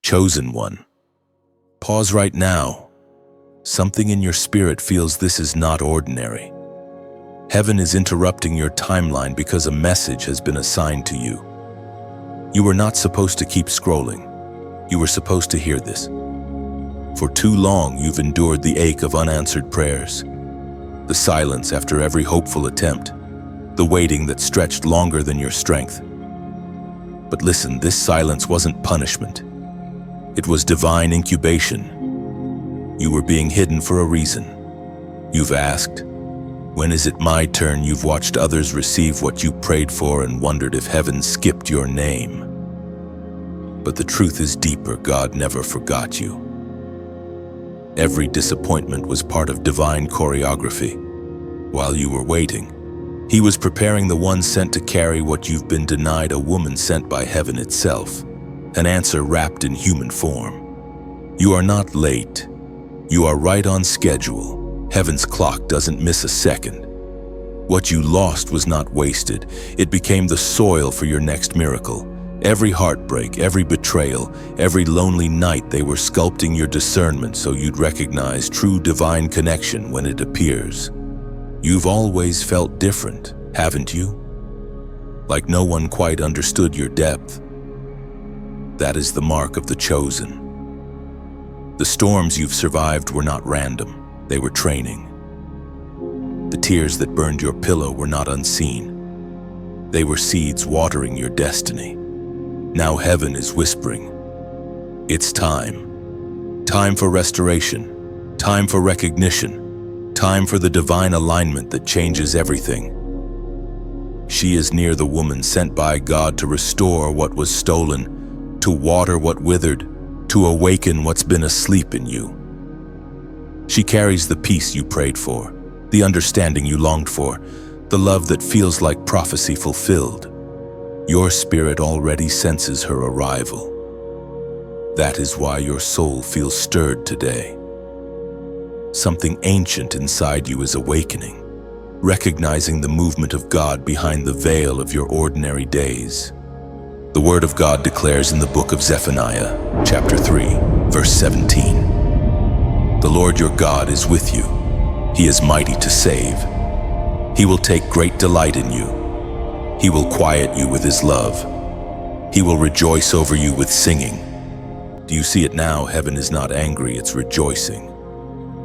Chosen one, pause right now. Something in your spirit feels this is not ordinary. Heaven is interrupting your timeline because a message has been assigned to you. You were not supposed to keep scrolling. You were supposed to hear this. For too long, you've endured the ache of unanswered prayers, the silence after every hopeful attempt, the waiting that stretched longer than your strength. But listen, this silence wasn't punishment. It was divine incubation. You were being hidden for a reason. You've asked, when is it my turn? You've watched others receive what you prayed for and wondered if heaven skipped your name. But the truth is deeper. God never forgot you. Every disappointment was part of divine choreography. While you were waiting, He was preparing the one sent to carry what you've been denied, a woman sent by heaven itself, an answer wrapped in human form. You are not late. You are right on schedule. Heaven's clock doesn't miss a second. What you lost was not wasted. It became the soil for your next miracle. Every heartbreak, every betrayal, every lonely night, they were sculpting your discernment so you'd recognize true divine connection when it appears. You've always felt different, haven't you? Like no one quite understood your depth. That is the mark of the chosen. The storms you've survived were not random. They were training. The tears that burned your pillow were not unseen. They were seeds watering your destiny. Now heaven is whispering. It's time. Time for restoration. Time for recognition. Time for the divine alignment that changes everything. She is near, the woman sent by God to restore what was stolen, to water what withered, to awaken what's been asleep in you. She carries the peace you prayed for, the understanding you longed for, the love that feels like prophecy fulfilled. Your spirit already senses her arrival. That is why your soul feels stirred today. Something ancient inside you is awakening, recognizing the movement of God behind the veil of your ordinary days. The Word of God declares in the book of Zephaniah, chapter 3, verse 17, "The Lord your God is with you. He is mighty to save. He will take great delight in you. He will quiet you with His love. He will rejoice over you with singing." Do you see it now? Heaven is not angry, it's rejoicing.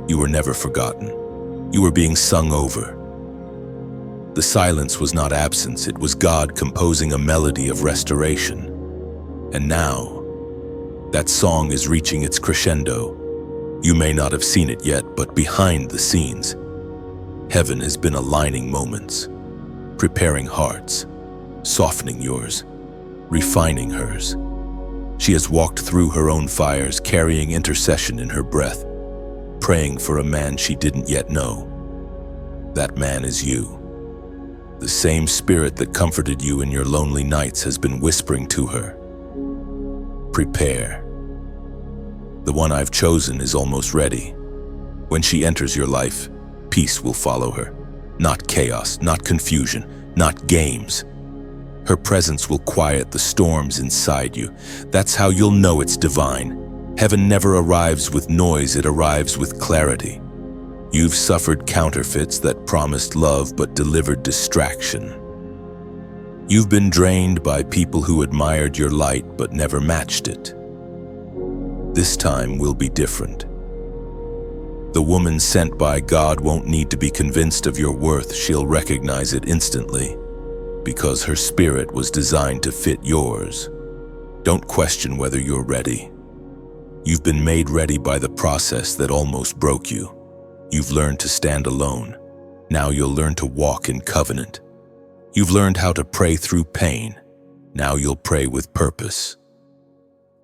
You were never forgotten. You were being sung over. The silence was not absence, it was God composing a melody of restoration. And now, that song is reaching its crescendo. You may not have seen it yet, but behind the scenes, heaven has been aligning moments, preparing hearts, softening yours, refining hers. She has walked through her own fires, carrying intercession in her breath, praying for a man she didn't yet know. That man is you. The same spirit that comforted you in your lonely nights has been whispering to her, "Prepare. The one I've chosen is almost ready." When she enters your life, peace will follow her. Not chaos, not confusion, not games. Her presence will quiet the storms inside you. That's how you'll know it's divine. Heaven never arrives with noise, it arrives with clarity. You've suffered counterfeits that promised love but delivered distraction. You've been drained by people who admired your light but never matched it. This time will be different. The woman sent by God won't need to be convinced of your worth. She'll recognize it instantly, because her spirit was designed to fit yours. Don't question whether you're ready. You've been made ready by the process that almost broke you. You've learned to stand alone. Now you'll learn to walk in covenant. You've learned how to pray through pain. Now you'll pray with purpose.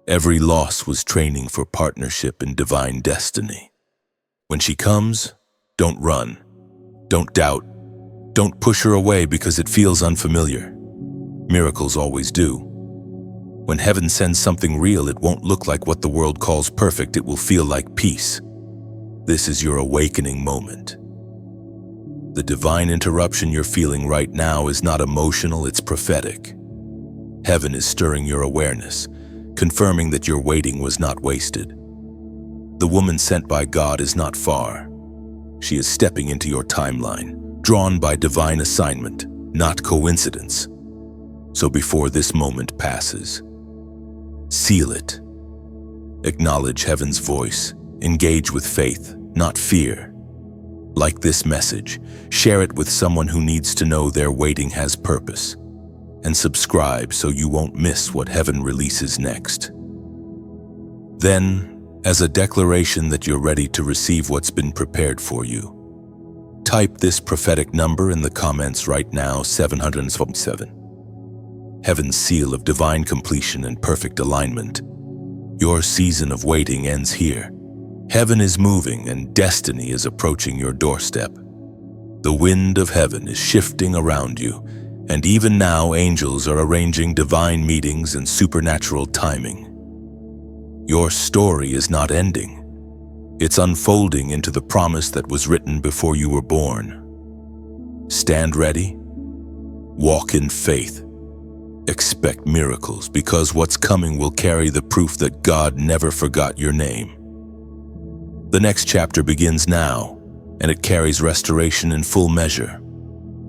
Every loss was training for partnership in divine destiny. When she comes, don't run. Don't doubt. Don't push her away because it feels unfamiliar. Miracles always do. When heaven sends something real, it won't look like what the world calls perfect. It will feel like peace. This is your awakening moment. The divine interruption you're feeling right now is not emotional, it's prophetic. Heaven is stirring your awareness, confirming that your waiting was not wasted. The woman sent by God is not far. She is stepping into your timeline, drawn by divine assignment, not coincidence. So before this moment passes, seal it. Acknowledge heaven's voice. Engage with faith, not fear. Like this message, share it with someone who needs to know their waiting has purpose. And subscribe so you won't miss what heaven releases next. Then, as a declaration that you're ready to receive what's been prepared for you, type this prophetic number in the comments right now, 707. Heaven's seal of divine completion and perfect alignment. Your season of waiting ends here. Heaven is moving and destiny is approaching your doorstep. The wind of heaven is shifting around you, and even now angels are arranging divine meetings and supernatural timing. Your story is not ending. It's unfolding into the promise that was written before you were born. Stand ready. Walk in faith. Expect miracles, because what's coming will carry the proof that God never forgot your name. The next chapter begins now, and it carries restoration in full measure.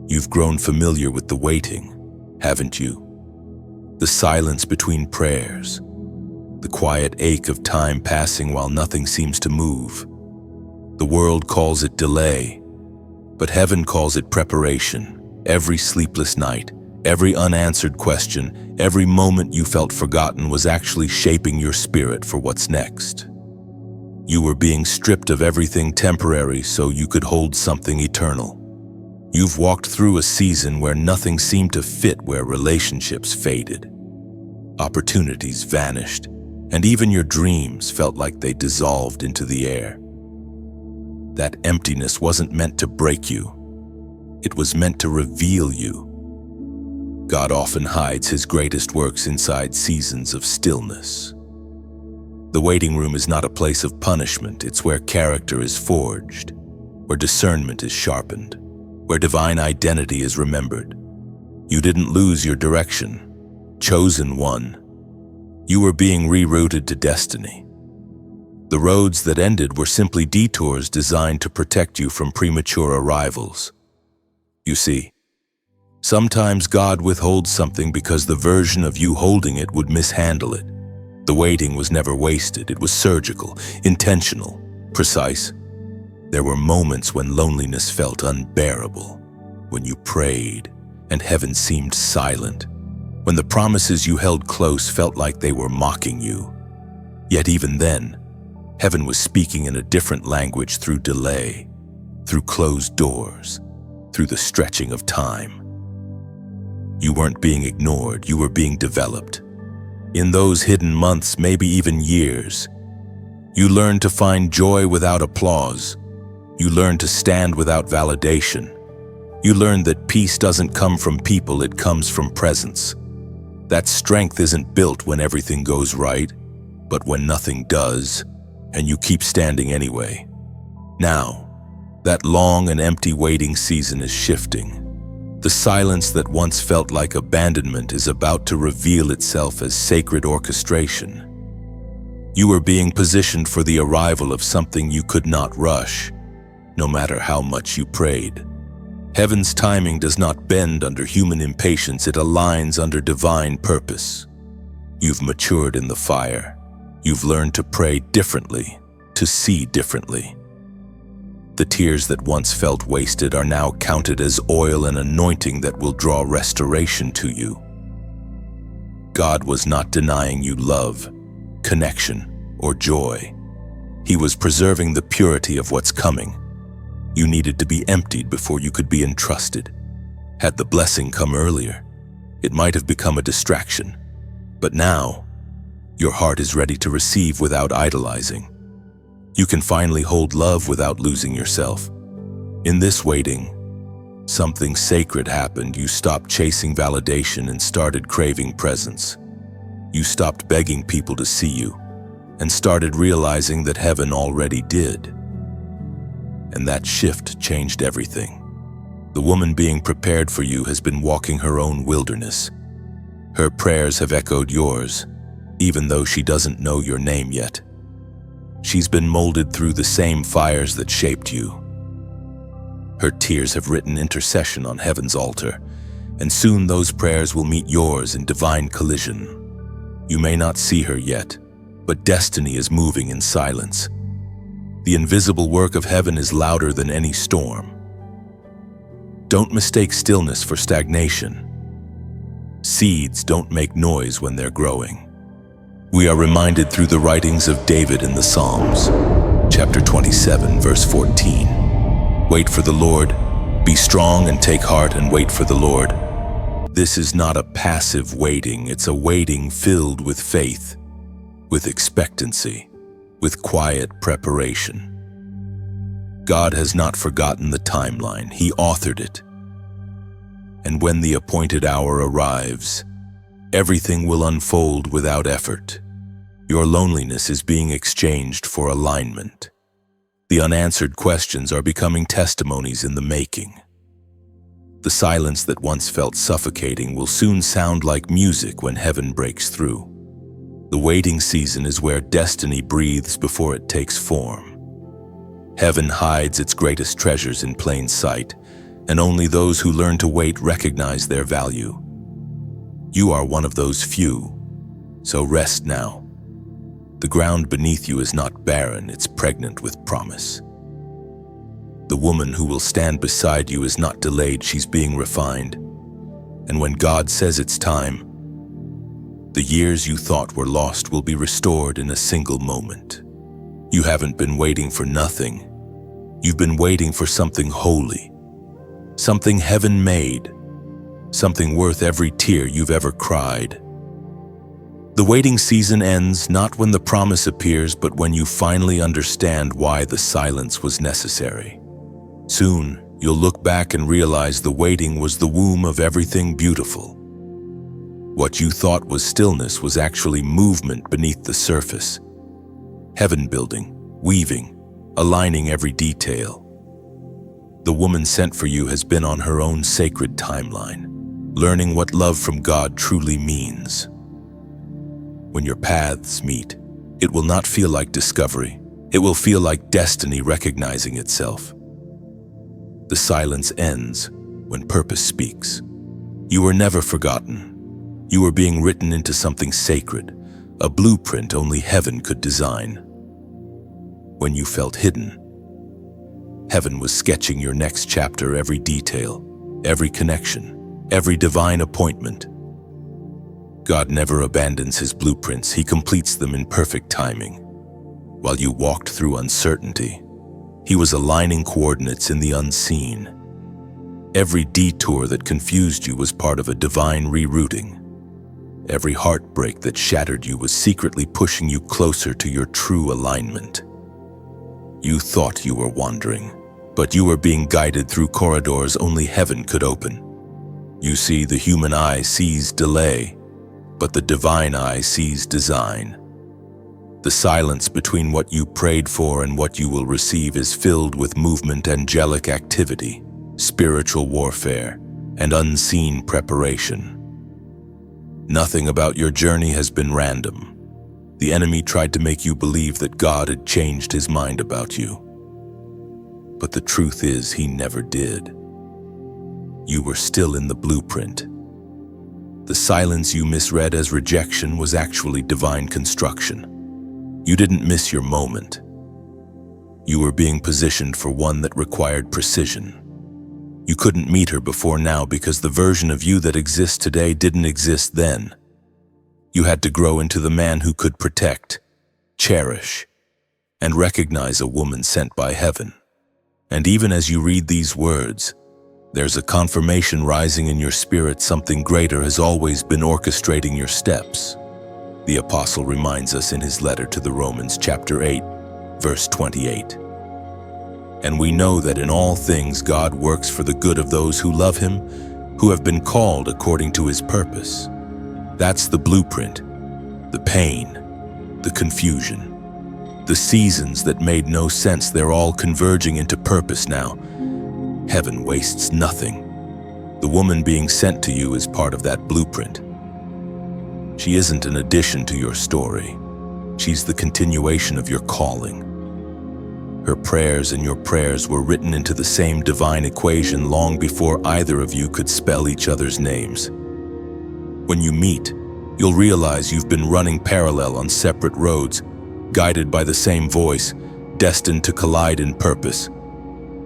You've grown familiar with the waiting, haven't you? The silence between prayers, the quiet ache of time passing while nothing seems to move. The world calls it delay, but heaven calls it preparation. Every sleepless night, every unanswered question, every moment you felt forgotten was actually shaping your spirit for what's next. You were being stripped of everything temporary so you could hold something eternal. You've walked through a season where nothing seemed to fit, where relationships faded, opportunities vanished, and even your dreams felt like they dissolved into the air. That emptiness wasn't meant to break you. It was meant to reveal you. God often hides his greatest works inside seasons of stillness. The waiting room is not a place of punishment. It's where character is forged, where discernment is sharpened, where divine identity is remembered. You didn't lose your direction, chosen one. You were being rerouted to destiny. The roads that ended were simply detours designed to protect you from premature arrivals. You see, sometimes God withholds something because the version of you holding it would mishandle it. The waiting was never wasted. It was surgical, intentional, precise. There were moments when loneliness felt unbearable, when you prayed and heaven seemed silent, when the promises you held close felt like they were mocking you. Yet even then, heaven was speaking in a different language, through delay, through closed doors, through the stretching of time. You weren't being ignored, you were being developed. In those hidden months, maybe even years, you learned to find joy without applause. You learned to stand without validation. You learned that peace doesn't come from people, it comes from presence. That strength isn't built when everything goes right, but when nothing does, and you keep standing anyway. Now, that long and empty waiting season is shifting. The silence that once felt like abandonment is about to reveal itself as sacred orchestration. You are being positioned for the arrival of something you could not rush, no matter how much you prayed. Heaven's timing does not bend under human impatience, it aligns under divine purpose. You've matured in the fire. You've learned to pray differently, to see differently. The tears that once felt wasted are now counted as oil and anointing that will draw restoration to you. God was not denying you love, connection, or joy. He was preserving the purity of what's coming. You needed to be emptied before you could be entrusted. Had the blessing come earlier, it might have become a distraction. But now, your heart is ready to receive without idolizing. You can finally hold love without losing yourself. In this waiting, something sacred happened. You stopped chasing validation and started craving presence. You stopped begging people to see you and started realizing that heaven already did. And that shift changed everything. The woman being prepared for you has been walking her own wilderness. Her prayers have echoed yours. even though she doesn't know your name yet. She's been molded through the same fires that shaped you. Her tears have written intercession on heaven's altar, and soon those prayers will meet yours in divine collision. You may not see her yet, but destiny is moving in silence. The invisible work of heaven is louder than any storm. Don't mistake stillness for stagnation. Seeds don't make noise when they're growing. We are reminded through the writings of David in the Psalms, chapter 27, verse 14. Wait for the Lord, be strong and take heart and wait for the Lord. This is not a passive waiting, it's a waiting filled with faith, with expectancy, with quiet preparation. God has not forgotten the timeline, He authored it. And when the appointed hour arrives, everything will unfold without effort. Your loneliness is being exchanged for alignment. The unanswered questions are becoming testimonies in the making. The silence that once felt suffocating will soon sound like music when heaven breaks through. The waiting season is where destiny breathes before it takes form. Heaven hides its greatest treasures in plain sight, and only those who learn to wait recognize their value. You are one of those few, so rest now. The ground beneath you is not barren, it's pregnant with promise. The woman who will stand beside you is not delayed, she's being refined. And when God says it's time, the years you thought were lost will be restored in a single moment. You haven't been waiting for nothing. You've been waiting for something holy, something heaven made, something worth every tear you've ever cried. The waiting season ends not when the promise appears, but when you finally understand why the silence was necessary. Soon, you'll look back and realize the waiting was the womb of everything beautiful. What you thought was stillness was actually movement beneath the surface. Heaven building, weaving, aligning every detail. The woman sent for you has been on her own sacred timeline, learning what love from God truly means. When your paths meet, it will not feel like discovery. It will feel like destiny recognizing itself. The silence ends when purpose speaks. You were never forgotten. You were being written into something sacred, a blueprint only heaven could design. When you felt hidden, heaven was sketching your next chapter, every detail, every connection, every divine appointment. God never abandons His blueprints, He completes them in perfect timing. While you walked through uncertainty, He was aligning coordinates in the unseen. Every detour that confused you was part of a divine rerouting. Every heartbreak that shattered you was secretly pushing you closer to your true alignment. You thought you were wandering, but you were being guided through corridors only heaven could open. You see, the human eye sees delay, but the divine eye sees design. The silence between what you prayed for and what you will receive is filled with movement, angelic activity, spiritual warfare, and unseen preparation. Nothing about your journey has been random. The enemy tried to make you believe that God had changed His mind about you. But the truth is, He never did. You were still in the blueprint. The silence you misread as rejection was actually divine construction. You didn't miss your moment. You were being positioned for one that required precision. You couldn't meet her before now because the version of you that exists today didn't exist then. You had to grow into the man who could protect, cherish, and recognize a woman sent by heaven. And even as you read these words, there's a confirmation rising in your spirit. Something greater has always been orchestrating your steps. The apostle reminds us in his letter to the Romans, chapter 8, verse 28. And we know that in all things God works for the good of those who love Him, who have been called according to His purpose. That's the blueprint, the pain, the confusion, the seasons that made no sense. They're all converging into purpose now. Heaven wastes nothing. The woman being sent to you is part of that blueprint. She isn't an addition to your story. She's the continuation of your calling. Her prayers and your prayers were written into the same divine equation long before either of you could spell each other's names. When you meet, you'll realize you've been running parallel on separate roads, guided by the same voice, destined to collide in purpose.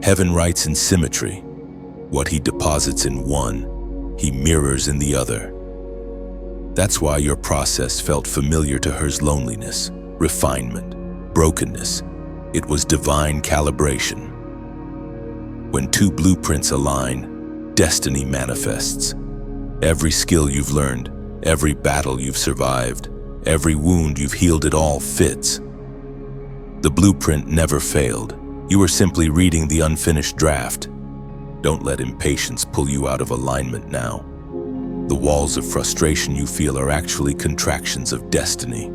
Heaven writes in symmetry. What he deposits in one, he mirrors in the other. That's why your process felt familiar to her's loneliness, refinement, brokenness. It was divine calibration. When two blueprints align, destiny manifests. Every skill you've learned, every battle you've survived, every wound you've healed, it all fits. The blueprint never failed. You were simply reading the unfinished draft. Don't let impatience pull you out of alignment now. The walls of frustration you feel are actually contractions of destiny.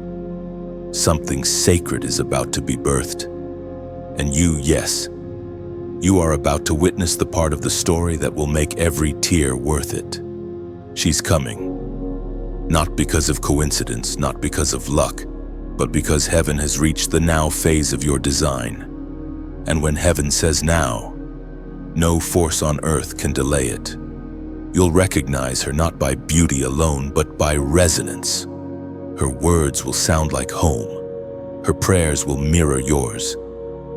Something sacred is about to be birthed. And yes, you are about to witness the part of the story that will make every tear worth it. She's coming. Not because of coincidence, not because of luck, but because heaven has reached the now phase of your design. And when heaven says now, no force on earth can delay it. You'll recognize her not by beauty alone, but by resonance. Her words will sound like home. Her prayers will mirror yours.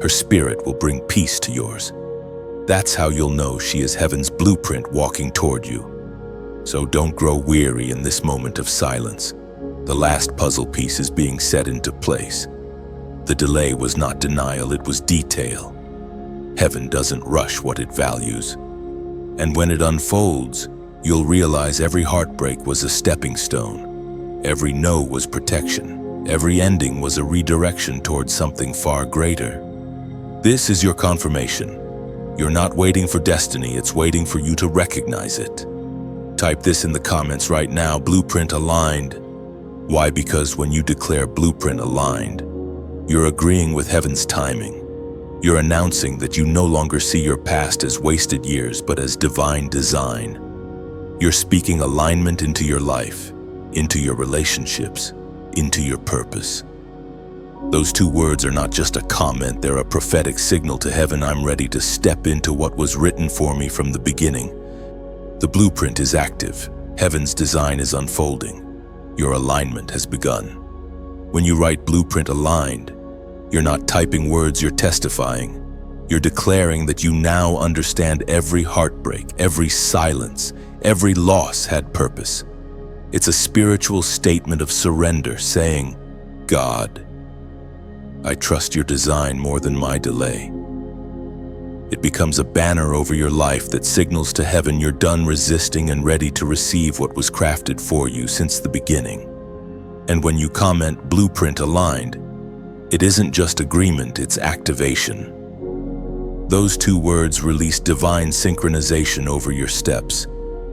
Her spirit will bring peace to yours. That's how you'll know she is heaven's blueprint walking toward you. So don't grow weary in this moment of silence. The last puzzle piece is being set into place. The delay was not denial, it was detail. Heaven doesn't rush what it values. And when it unfolds, you'll realize every heartbreak was a stepping stone. Every no was protection. Every ending was a redirection towards something far greater. This is your confirmation. You're not waiting for destiny, it's waiting for you to recognize it. Type this in the comments right now, blueprint aligned. Why? Because when you declare blueprint aligned, you're agreeing with heaven's timing. You're announcing that you no longer see your past as wasted years, but as divine design. You're speaking alignment into your life, into your relationships, into your purpose. Those two words are not just a comment, they're a prophetic signal to heaven. I'm ready to step into what was written for me from the beginning. The blueprint is active. Heaven's design is unfolding. Your alignment has begun. When you write blueprint aligned, you're not typing words, you're testifying. You're declaring that you now understand every heartbreak, every silence, every loss had purpose. It's a spiritual statement of surrender, saying, God, I trust your design more than my delay. It becomes a banner over your life that signals to heaven you're done resisting and ready to receive what was crafted for you since the beginning. And when you comment blueprint aligned, it isn't just agreement, it's activation. Those two words release divine synchronization over your steps,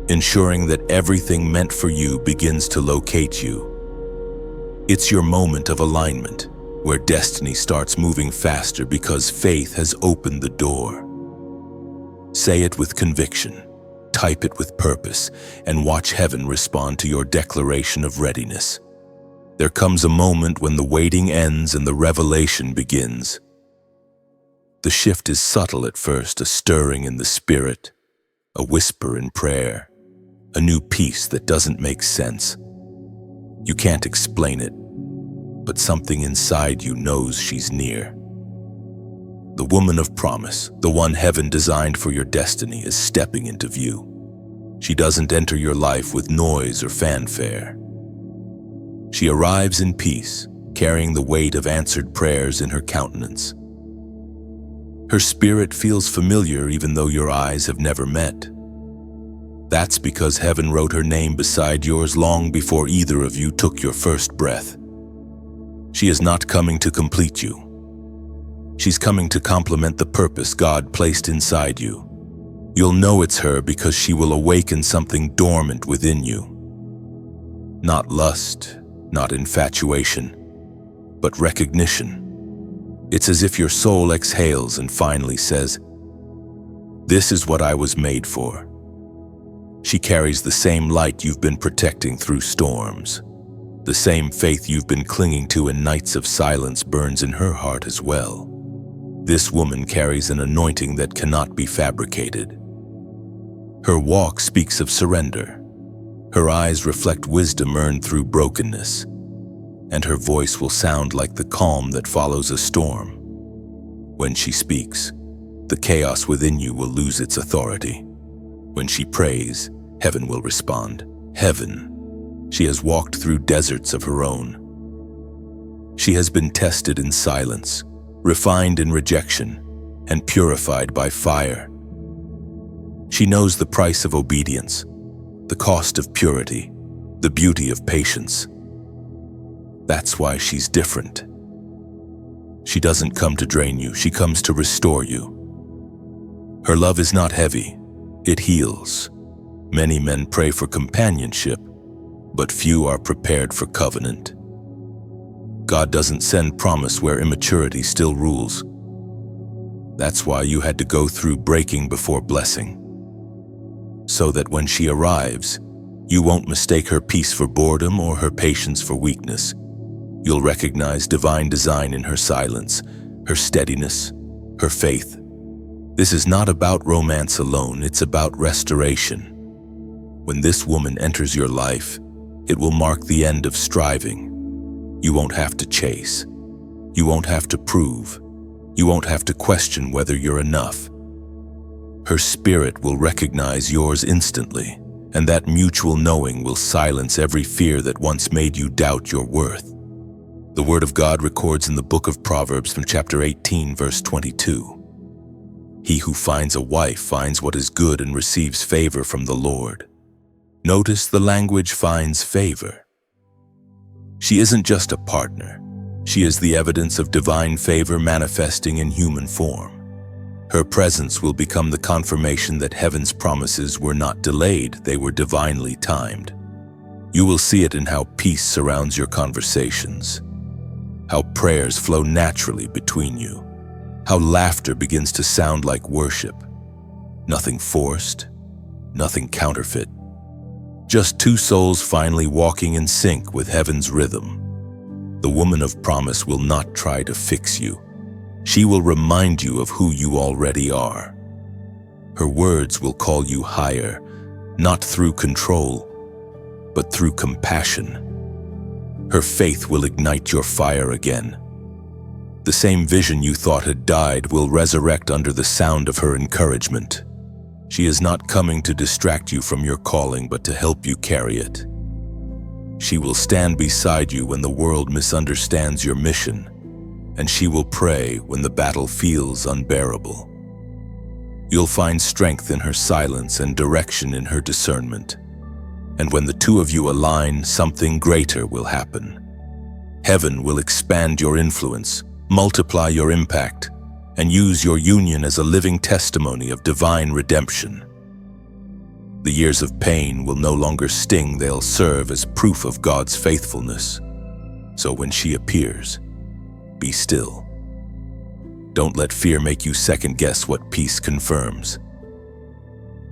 ensuring that everything meant for you begins to locate you. It's your moment of alignment, where destiny starts moving faster because faith has opened the door. Say it with conviction, type it with purpose, and watch heaven respond to your declaration of readiness. There comes a moment when the waiting ends and the revelation begins. The shift is subtle at first, a stirring in the spirit, a whisper in prayer, a new peace that doesn't make sense. You can't explain it, but something inside you knows she's near. The woman of promise, the one heaven designed for your destiny, is stepping into view. She doesn't enter your life with noise or fanfare. She arrives in peace, carrying the weight of answered prayers in her countenance. Her spirit feels familiar even though your eyes have never met. That's because heaven wrote her name beside yours long before either of you took your first breath. She is not coming to complete you. She's coming to complement the purpose God placed inside you. You'll know it's her because she will awaken something dormant within you. Not lust, not infatuation, but recognition. It's as if your soul exhales and finally says, "This is what I was made for." She carries the same light you've been protecting through storms. The same faith you've been clinging to in nights of silence burns in her heart as well. This woman carries an anointing that cannot be fabricated. Her walk speaks of surrender. Her eyes reflect wisdom earned through brokenness, and her voice will sound like the calm that follows a storm. When she speaks, the chaos within you will lose its authority. When she prays, heaven will respond. Heaven. She has walked through deserts of her own. She has been tested in silence, refined in rejection, and purified by fire. She knows the price of obedience, the cost of purity, the beauty of patience. That's why she's different. She doesn't come to drain you, she comes to restore you. Her love is not heavy, it heals. Many men pray for companionship, but few are prepared for covenant. God doesn't send promise where immaturity still rules. That's why you had to go through breaking before blessing. So that when she arrives, you won't mistake her peace for boredom or her patience for weakness. You'll recognize divine design in her silence, her steadiness, her faith. This is not about romance alone, it's about restoration. When this woman enters your life, it will mark the end of striving. You won't have to chase. You won't have to prove. You won't have to question whether you're enough. Her spirit will recognize yours instantly, and that mutual knowing will silence every fear that once made you doubt your worth. The Word of God records in the book of Proverbs from chapter 18, verse 22. He who finds a wife finds what is good and receives favor from the Lord. Notice the language finds favor. She isn't just a partner. She is the evidence of divine favor manifesting in human form. Her presence will become the confirmation that heaven's promises were not delayed, they were divinely timed. You will see it in how peace surrounds your conversations, how prayers flow naturally between you, how laughter begins to sound like worship. Nothing forced, nothing counterfeit. Just two souls finally walking in sync with heaven's rhythm. The woman of promise will not try to fix you. She will remind you of who you already are. Her words will call you higher, not through control, but through compassion. Her faith will ignite your fire again. The same vision you thought had died will resurrect under the sound of her encouragement. She is not coming to distract you from your calling, but to help you carry it. She will stand beside you when the world misunderstands your mission, and she will pray when the battle feels unbearable. You'll find strength in her silence and direction in her discernment. And when the two of you align, something greater will happen. Heaven will expand your influence, multiply your impact, and use your union as a living testimony of divine redemption. The years of pain will no longer sting, they'll serve as proof of God's faithfulness. So when she appears, be still. Don't let fear make you second-guess what peace confirms.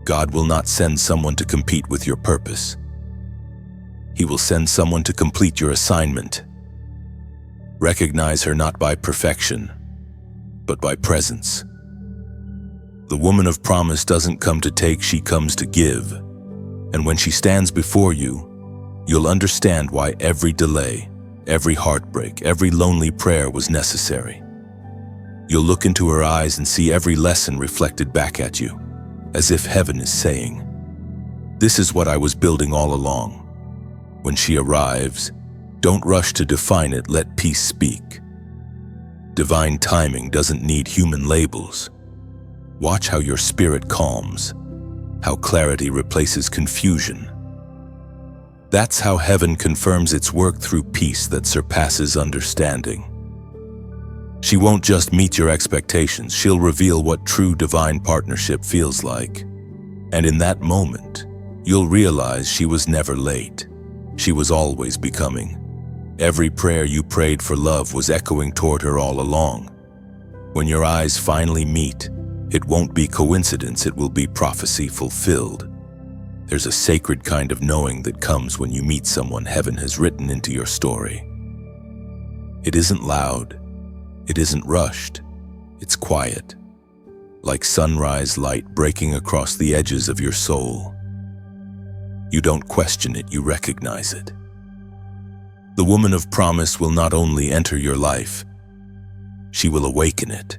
God will not send someone to compete with your purpose. He will send someone to complete your assignment. Recognize her not by perfection, but by presence. The woman of promise doesn't come to take, she comes to give. And when she stands before you, you'll understand why every delay, every heartbreak, every lonely prayer was necessary. You'll look into her eyes and see every lesson reflected back at you, as if heaven is saying, "This is what I was building all along." When she arrives, don't rush to define it, let peace speak. Divine timing doesn't need human labels. Watch how your spirit calms, how clarity replaces confusion. That's how heaven confirms its work through peace that surpasses understanding. She won't just meet your expectations, she'll reveal what true divine partnership feels like. And in that moment, you'll realize she was never late. She was always becoming. Every prayer you prayed for love was echoing toward her all along. When your eyes finally meet, it won't be coincidence, it will be prophecy fulfilled. There's a sacred kind of knowing that comes when you meet someone heaven has written into your story. It isn't loud, it isn't rushed, it's quiet, like sunrise light breaking across the edges of your soul. You don't question it, you recognize it. The woman of promise will not only enter your life, she will awaken it.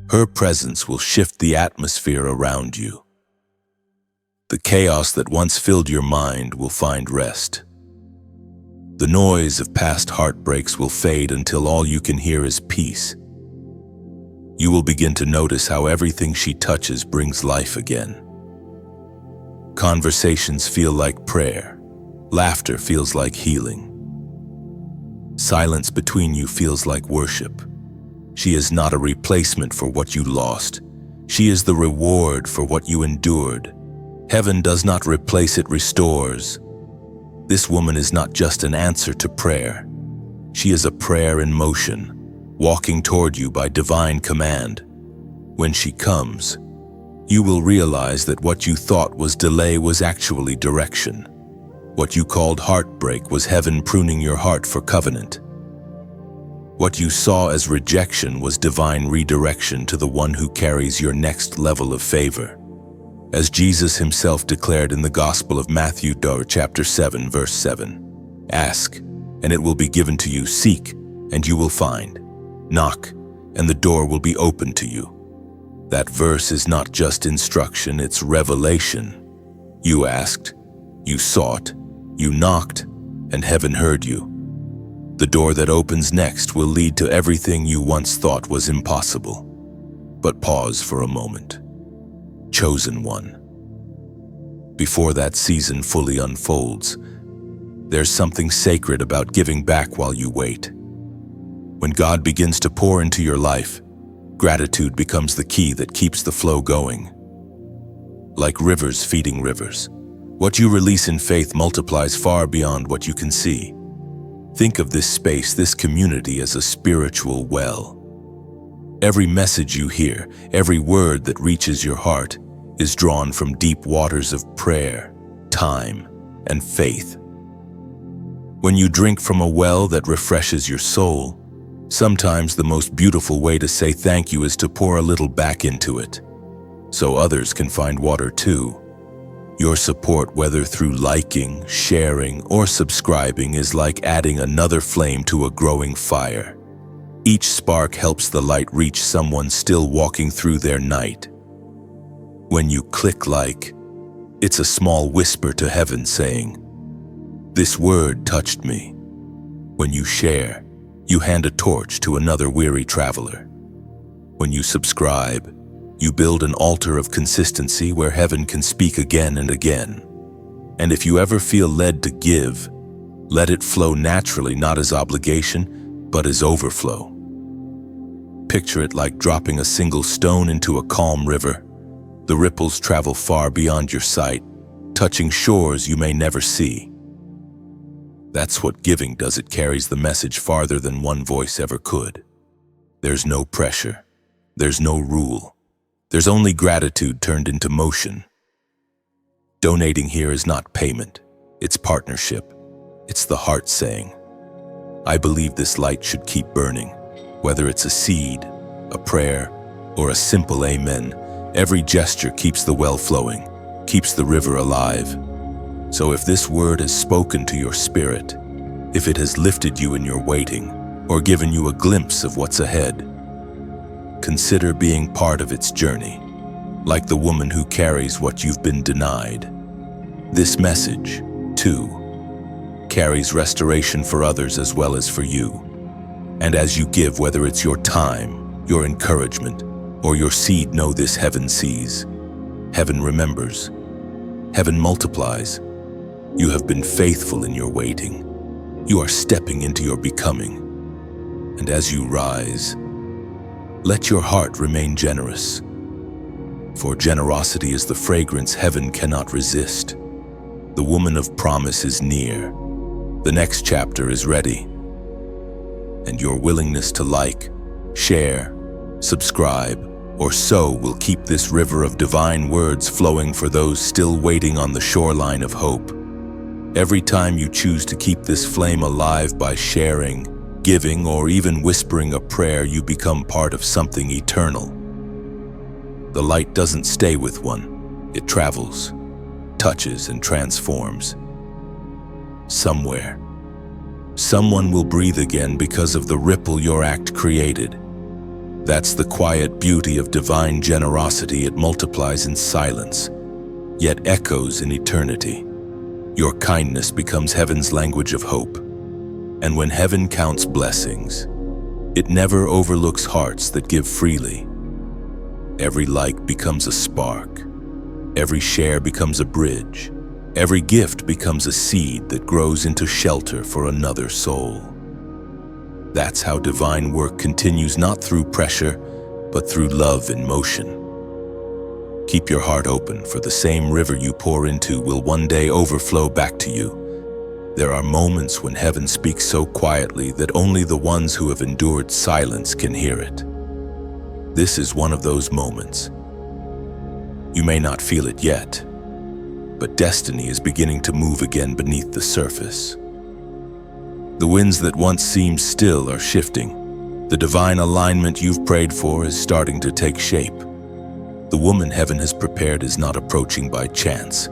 Her presence will shift the atmosphere around you. The chaos that once filled your mind will find rest. The noise of past heartbreaks will fade until all you can hear is peace. You will begin to notice how everything she touches brings life again. Conversations feel like prayer. Laughter feels like healing. Silence between you feels like worship. She is not a replacement for what you lost. She is the reward for what you endured. Heaven does not replace, it restores. This woman is not just an answer to prayer. She is a prayer in motion, walking toward you by divine command. When she comes, you will realize that what you thought was delay was actually direction. What you called heartbreak was heaven pruning your heart for covenant. What you saw as rejection was divine redirection to the one who carries your next level of favor. As Jesus himself declared in the Gospel of Matthew, chapter 7, verse 7, "Ask, and it will be given to you. Seek, and you will find. Knock, and the door will be opened to you." That verse is not just instruction, it's revelation. You asked, you sought, you knocked, and heaven heard you. The door that opens next will lead to everything you once thought was impossible. But pause for a moment. Chosen one. Before that season fully unfolds, there's something sacred about giving back while you wait. When God begins to pour into your life, gratitude becomes the key that keeps the flow going. Like rivers feeding rivers, what you release in faith multiplies far beyond what you can see. Think of this space, this community, as a spiritual well. Every message you hear, every word that reaches your heart, is drawn from deep waters of prayer, time, and faith. When you drink from a well that refreshes your soul, sometimes the most beautiful way to say thank you is to pour a little back into it, so others can find water too. Your support, whether through liking, sharing, or subscribing, is like adding another flame to a growing fire. Each spark helps the light reach someone still walking through their night. When you click like, it's a small whisper to heaven saying, "This word touched me." When you share, you hand a torch to another weary traveler. When you subscribe, you build an altar of consistency where heaven can speak again and again. And if you ever feel led to give, let it flow naturally, not as obligation, but as overflow. Picture it like dropping a single stone into a calm river. The ripples travel far beyond your sight, touching shores you may never see. That's what giving does. It carries the message farther than one voice ever could. There's no pressure. There's no rule. There's only gratitude turned into motion. Donating here is not payment. It's partnership. It's the heart saying, "I believe this light should keep burning." Whether it's a seed, a prayer, or a simple amen, every gesture keeps the well flowing, keeps the river alive. So if this word has spoken to your spirit, if it has lifted you in your waiting, or given you a glimpse of what's ahead, consider being part of its journey, like the woman who carries what you've been denied. This message, too, carries restoration for others as well as for you. And as you give, whether it's your time, your encouragement, or your seed, know this: heaven sees, heaven remembers, heaven multiplies. You have been faithful in your waiting. You are stepping into your becoming. And as you rise, let your heart remain generous. For generosity is the fragrance heaven cannot resist. The woman of promise is near. The next chapter is ready. And your willingness to like, share, subscribe, or so will keep this river of divine words flowing for those still waiting on the shoreline of hope. Every time you choose to keep this flame alive by sharing, giving, or even whispering a prayer, you become part of something eternal. The light doesn't stay with one. It travels, touches, and transforms. Somewhere, someone will breathe again because of the ripple your act created. That's the quiet beauty of divine generosity. It multiplies in silence, yet echoes in eternity. Your kindness becomes heaven's language of hope. And when heaven counts blessings, it never overlooks hearts that give freely. Every like becomes a spark. Every share becomes a bridge. Every gift becomes a seed that grows into shelter for another soul. That's how divine work continues, not through pressure, but through love in motion. Keep your heart open, for the same river you pour into will one day overflow back to you. There are moments when heaven speaks so quietly that only the ones who have endured silence can hear it. This is one of those moments. You may not feel it yet, but destiny is beginning to move again beneath the surface. The winds that once seemed still are shifting. The divine alignment you've prayed for is starting to take shape. The woman heaven has prepared is not approaching by chance.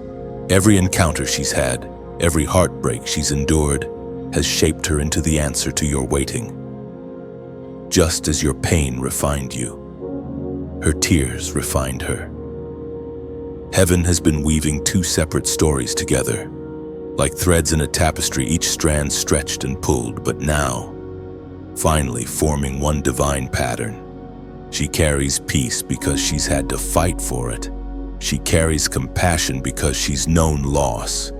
Every encounter she's had, every heartbreak she's endured, has shaped her into the answer to your waiting. Just as your pain refined you, her tears refined her. Heaven has been weaving two separate stories together. Like threads in a tapestry, each strand stretched and pulled, but now, finally forming one divine pattern. She carries peace because she's had to fight for it. She carries compassion because she's known loss.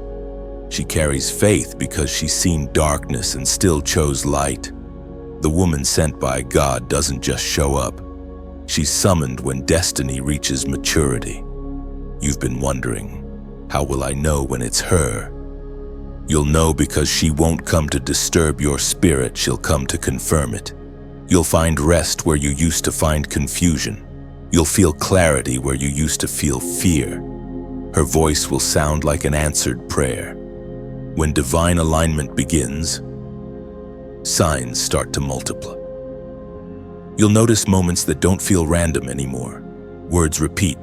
She carries faith because she's seen darkness and still chose light. The woman sent by God doesn't just show up. She's summoned when destiny reaches maturity. You've been wondering, how will I know when it's her? You'll know because she won't come to disturb your spirit, she'll come to confirm it. You'll find rest where you used to find confusion. You'll feel clarity where you used to feel fear. Her voice will sound like an answered prayer. When divine alignment begins, signs start to multiply. You'll notice moments that don't feel random anymore. Words repeat,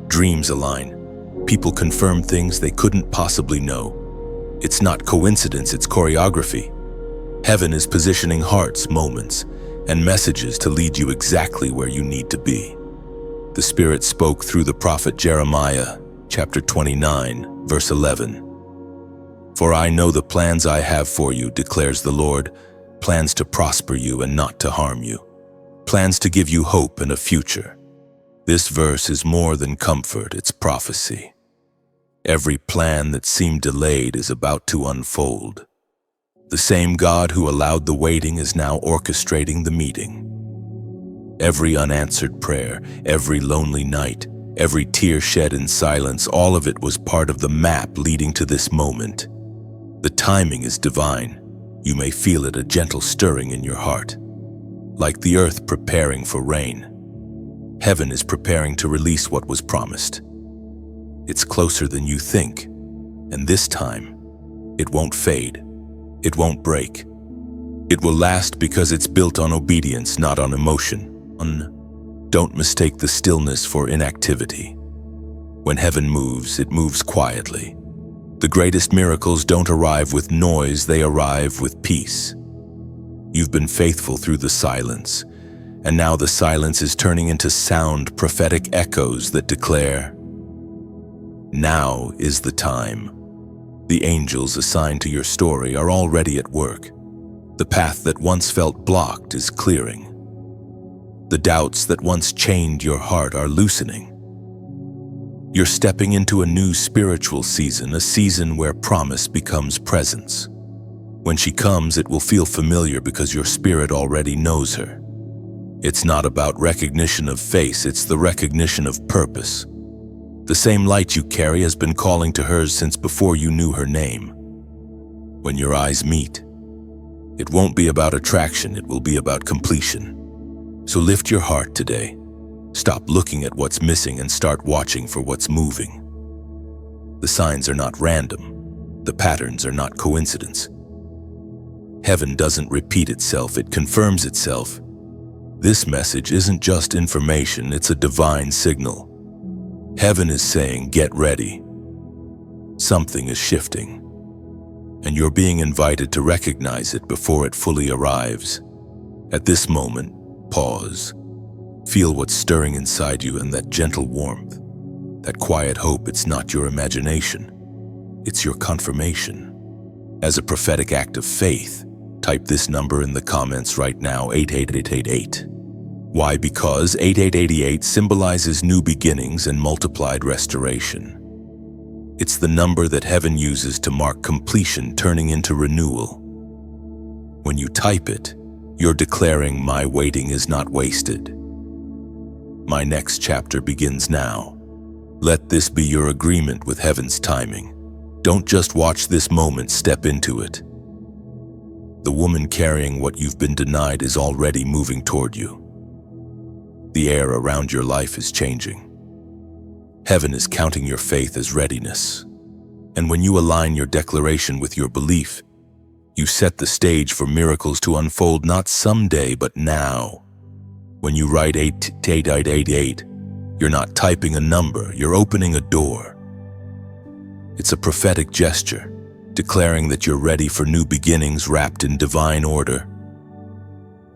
dreams align, people confirm things they couldn't possibly know. It's not coincidence, it's choreography. Heaven is positioning hearts, moments, and messages to lead you exactly where you need to be. The Spirit spoke through the prophet Jeremiah, chapter 29, verse 11. For I know the plans I have for you, declares the Lord, plans to prosper you and not to harm you, plans to give you hope and a future. This verse is more than comfort, it's prophecy. Every plan that seemed delayed is about to unfold. The same God who allowed the waiting is now orchestrating the meeting. Every unanswered prayer, every lonely night, every tear shed in silence, all of it was part of the map leading to this moment. The timing is divine. You may feel it, a gentle stirring in your heart. Like the earth preparing for rain, heaven is preparing to release what was promised. It's closer than you think, and this time, it won't fade. It won't break. It will last because it's built on obedience, not on emotion. Don't mistake the stillness for inactivity. When heaven moves, it moves quietly. The greatest miracles don't arrive with noise, they arrive with peace. You've been faithful through the silence, and now the silence is turning into sound, prophetic echoes that declare, now is the time. The angels assigned to your story are already at work. The path that once felt blocked is clearing. The doubts that once chained your heart are loosening. You're stepping into a new spiritual season, a season where promise becomes presence. When she comes, it will feel familiar because your spirit already knows her. It's not about recognition of face, it's the recognition of purpose. The same light you carry has been calling to hers since before you knew her name. When your eyes meet, it won't be about attraction, it will be about completion. So lift your heart today. Stop looking at what's missing and start watching for what's moving. The signs are not random. The patterns are not coincidence. Heaven doesn't repeat itself, it confirms itself. This message isn't just information, it's a divine signal. Heaven is saying, get ready. Something is shifting, and you're being invited to recognize it before it fully arrives. At this moment, pause. Feel what's stirring inside you and that gentle warmth, that quiet hope. It's not your imagination, it's your confirmation. As a prophetic act of faith, type this number in the comments right now, 88888. Why? Because 8888 symbolizes new beginnings and multiplied restoration. It's the number that heaven uses to mark completion turning into renewal. When you type it, you're declaring, my waiting is not wasted. My next chapter begins now. Let this be your agreement with heaven's timing. Don't just watch this moment, step into it. The woman carrying what you've been denied is already moving toward you. The air around your life is changing. Heaven is counting your faith as readiness. And when you align your declaration with your belief, you set the stage for miracles to unfold not someday, but now. When you write 8888, you're not typing a number, you're opening a door. It's a prophetic gesture, declaring that you're ready for new beginnings wrapped in divine order.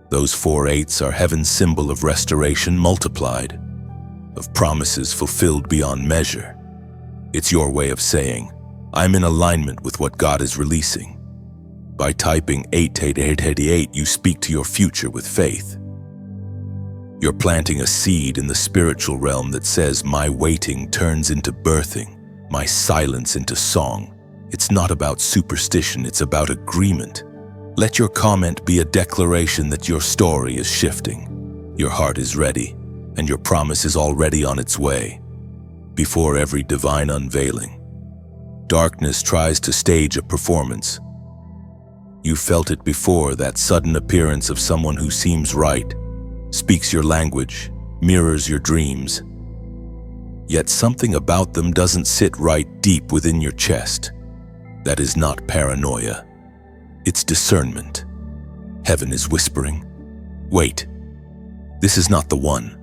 Those 4 8s are heaven's symbol of restoration multiplied, of promises fulfilled beyond measure. It's your way of saying, I'm in alignment with what God is releasing. By typing 8888, you speak to your future with faith. You're planting a seed in the spiritual realm that says, my waiting turns into birthing, my silence into song. It's not about superstition, it's about agreement. Let your comment be a declaration that your story is shifting. Your heart is ready, and your promise is already on its way. Before every divine unveiling, darkness tries to stage a performance. You felt it before, that sudden appearance of someone who seems right, speaks your language, mirrors your dreams. Yet something about them doesn't sit right deep within your chest. That is not paranoia. It's discernment. Heaven is whispering, wait, this is not the one.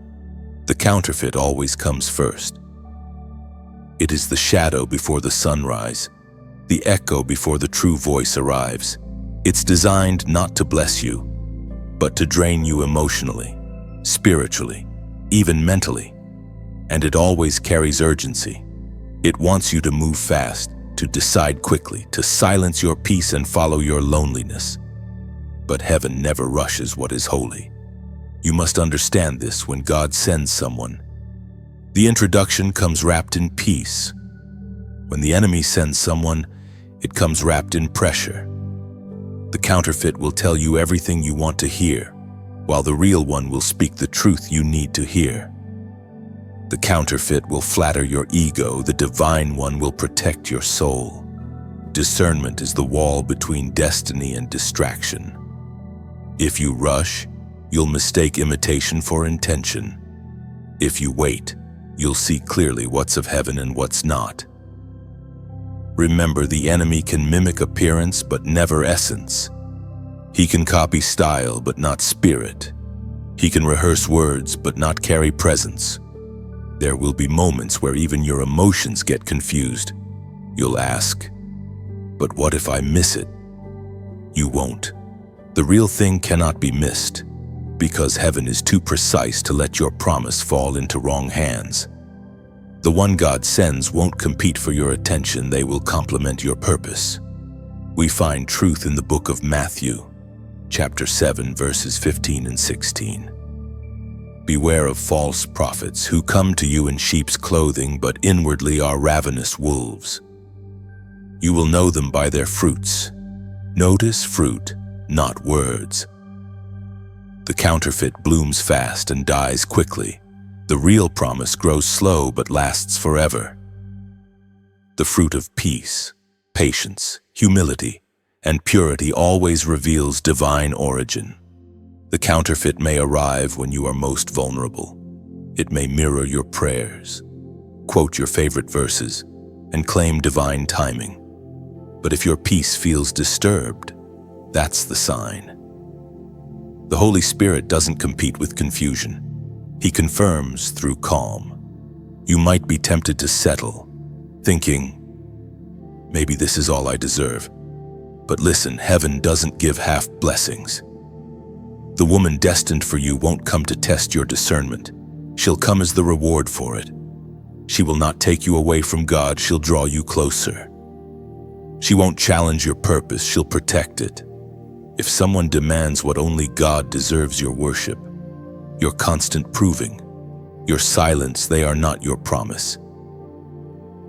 The counterfeit always comes first. It is the shadow before the sunrise, the echo before the true voice arrives. It's designed not to bless you, but to drain you emotionally, spiritually, even mentally. And it always carries urgency. It wants you to move fast, to decide quickly, to silence your peace and follow your loneliness. But heaven never rushes what is holy. You must understand this. When God sends someone, the introduction comes wrapped in peace. When the enemy sends someone, it comes wrapped in pressure. The counterfeit will tell you everything you want to hear, while the real one will speak the truth you need to hear. The counterfeit will flatter your ego, the divine one will protect your soul. Discernment is the wall between destiny and distraction. If you rush, you'll mistake imitation for intention. If you wait, you'll see clearly what's of heaven and what's not. Remember, the enemy can mimic appearance but never essence. He can copy style but not spirit. He can rehearse words but not carry presence. There will be moments where even your emotions get confused. You'll ask, but what if I miss it? You won't. The real thing cannot be missed, because heaven is too precise to let your promise fall into wrong hands. The one God sends won't compete for your attention, they will complement your purpose. We find truth in the book of Matthew, chapter 7, verses 15 and 16. Beware of false prophets who come to you in sheep's clothing, but inwardly are ravenous wolves. You will know them by their fruits. Notice fruit, not words. The counterfeit blooms fast and dies quickly. The real promise grows slow but lasts forever. The fruit of peace, patience, humility, and purity always reveals divine origin. The counterfeit may arrive when you are most vulnerable, It may mirror your prayers, quote your favorite verses, and claim divine timing. But if your peace feels disturbed, that's the sign. The Holy Spirit doesn't compete with confusion. He confirms through calm. You might be tempted to settle, thinking, maybe this is all I deserve. But listen, heaven doesn't give half blessings. The woman destined for you won't come to test your discernment. She'll come as the reward for it. She will not take you away from God, she'll draw you closer. She won't challenge your purpose, she'll protect it. If someone demands what only God deserves your worship, your constant proving, your silence, they are not your promise.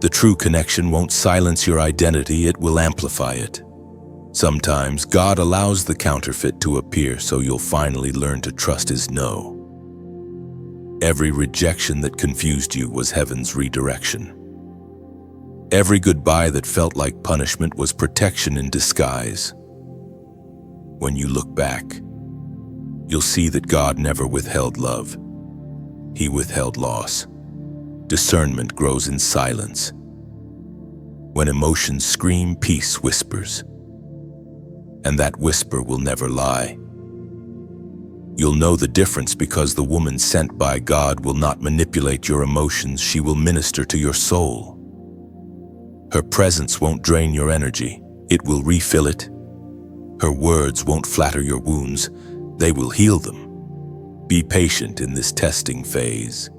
The true connection won't silence your identity, it will amplify it. Sometimes God allows the counterfeit to appear so you'll finally learn to trust His no. Every rejection that confused you was heaven's redirection. Every goodbye that felt like punishment was protection in disguise. When you look back, you'll see that God never withheld love. He withheld loss. Discernment grows in silence. When emotions scream, peace whispers. And that whisper will never lie. You'll know the difference because the woman sent by God will not manipulate your emotions, she will minister to your soul. Her presence won't drain your energy, it will refill it. Her words won't flatter your wounds, they will heal them. Be patient in this testing phase.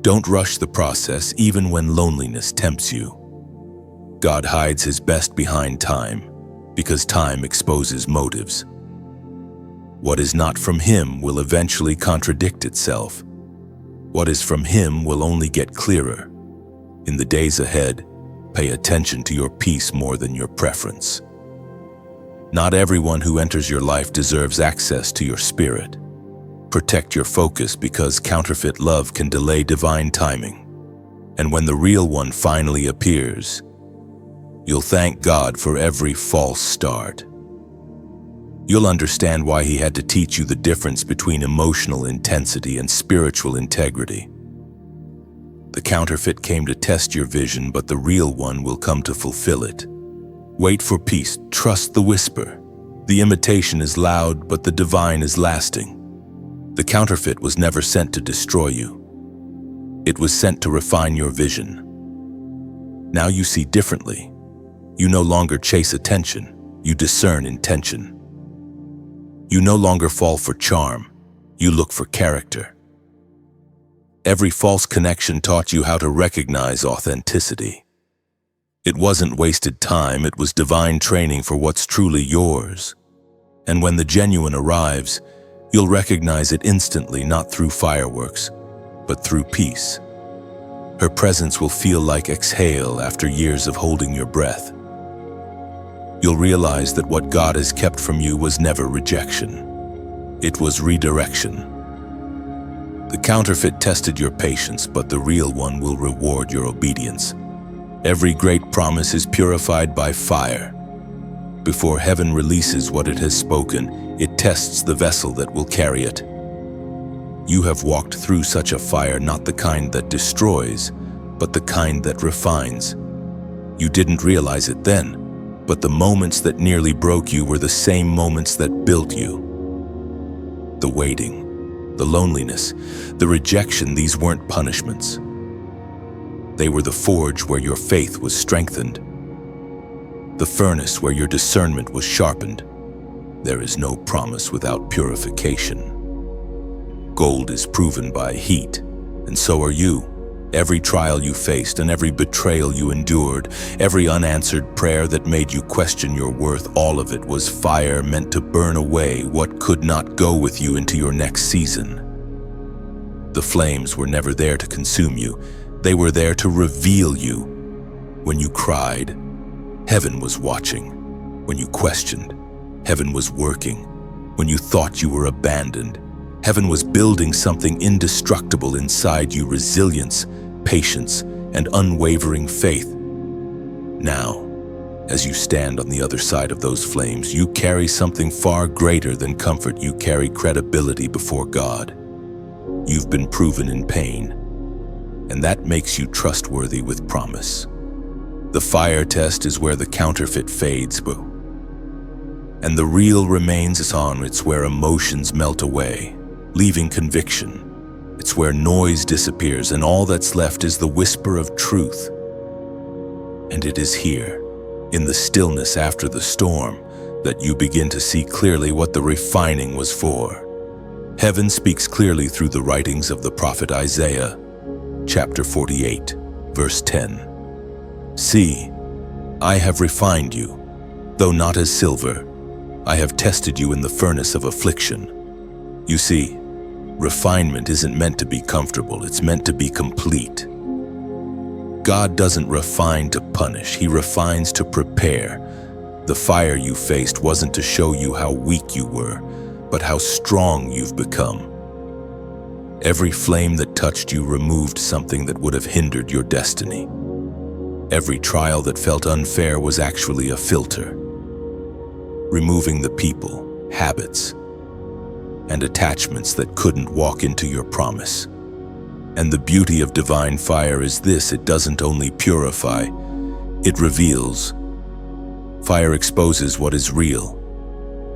Don't rush the process even when loneliness tempts you. God hides His best behind time, because time exposes motives. What is not from Him will eventually contradict itself. What is from Him will only get clearer. In the days ahead, pay attention to your peace more than your preference. Not everyone who enters your life deserves access to your spirit. Protect your focus because counterfeit love can delay divine timing. And when the real one finally appears, you'll thank God for every false start. You'll understand why He had to teach you the difference between emotional intensity and spiritual integrity. The counterfeit came to test your vision, but the real one will come to fulfill it. Wait for peace, trust the whisper. The imitation is loud, but the divine is lasting. The counterfeit was never sent to destroy you. It was sent to refine your vision. Now you see differently. You no longer chase attention, you discern intention. You no longer fall for charm, you look for character. Every false connection taught you how to recognize authenticity. It wasn't wasted time, it was divine training for what's truly yours. And when the genuine arrives, you'll recognize it instantly, not through fireworks, but through peace. Her presence will feel like exhale after years of holding your breath. You'll realize that what God has kept from you was never rejection. It was redirection. The counterfeit tested your patience, but the real one will reward your obedience. Every great promise is purified by fire. Before heaven releases what it has spoken, it tests the vessel that will carry it. You have walked through such a fire, not the kind that destroys, but the kind that refines. You didn't realize it then, but the moments that nearly broke you were the same moments that built you. The waiting, the loneliness, the rejection, these weren't punishments. They were the forge where your faith was strengthened, the furnace where your discernment was sharpened. There is no promise without purification. Gold is proven by heat, and so are you. Every trial you faced and every betrayal you endured, every unanswered prayer that made you question your worth, all of it was fire meant to burn away what could not go with you into your next season. The flames were never there to consume you. They were there to reveal you. When you cried, heaven was watching. When you questioned, heaven was working. When you thought you were abandoned, heaven was building something indestructible inside you: resilience, patience, and unwavering faith. Now, as you stand on the other side of those flames, you carry something far greater than comfort. You carry credibility before God. You've been proven in pain, and that makes you trustworthy with promise. The fire test is where the counterfeit fades, and the real remains on. It's where emotions melt away, leaving conviction. It's where noise disappears and all that's left is the whisper of truth. And it is here, in the stillness after the storm, that you begin to see clearly what the refining was for. Heaven speaks clearly through the writings of the prophet Isaiah, chapter 48, verse 10. See, I have refined you, though not as silver. I have tested you in the furnace of affliction. You see, refinement isn't meant to be comfortable, it's meant to be complete. God doesn't refine to punish, He refines to prepare. The fire you faced wasn't to show you how weak you were, but how strong you've become. Every flame that touched you removed something that would have hindered your destiny. Every trial that felt unfair was actually a filter, removing the people, habits, and attachments that couldn't walk into your promise. And the beauty of divine fire is this: it doesn't only purify, it reveals. Fire exposes what is real.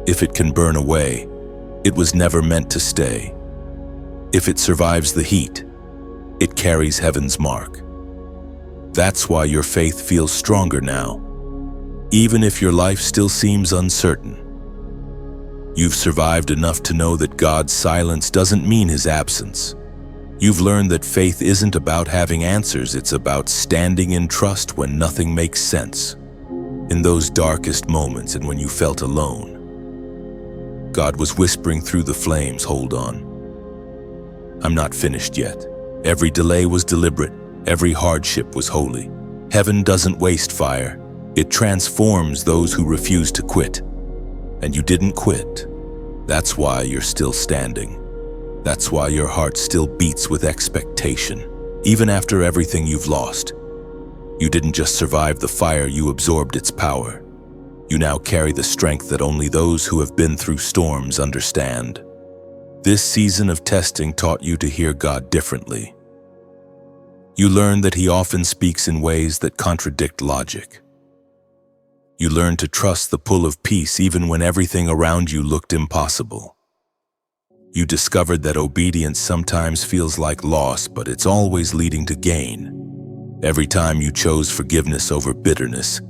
If it can burn away, it was never meant to stay. If it survives the heat, it carries heaven's mark. That's why your faith feels stronger now, even if your life still seems uncertain. You've survived enough to know that God's silence doesn't mean His absence. You've learned that faith isn't about having answers, it's about standing in trust when nothing makes sense. In those darkest moments and when you felt alone, God was whispering through the flames, hold on. I'm not finished yet. Every delay was deliberate. Every hardship was holy. Heaven doesn't waste fire. It transforms those who refuse to quit. And you didn't quit. That's why you're still standing. That's why your heart still beats with expectation, even after everything you've lost. You didn't just survive the fire, you absorbed its power. You now carry the strength that only those who have been through storms understand. This season of testing taught you to hear God differently. You learned that He often speaks in ways that contradict logic. You learned to trust the pull of peace even when everything around you looked impossible. You discovered that obedience sometimes feels like loss, but it's always leading to gain. Every time you chose forgiveness over bitterness,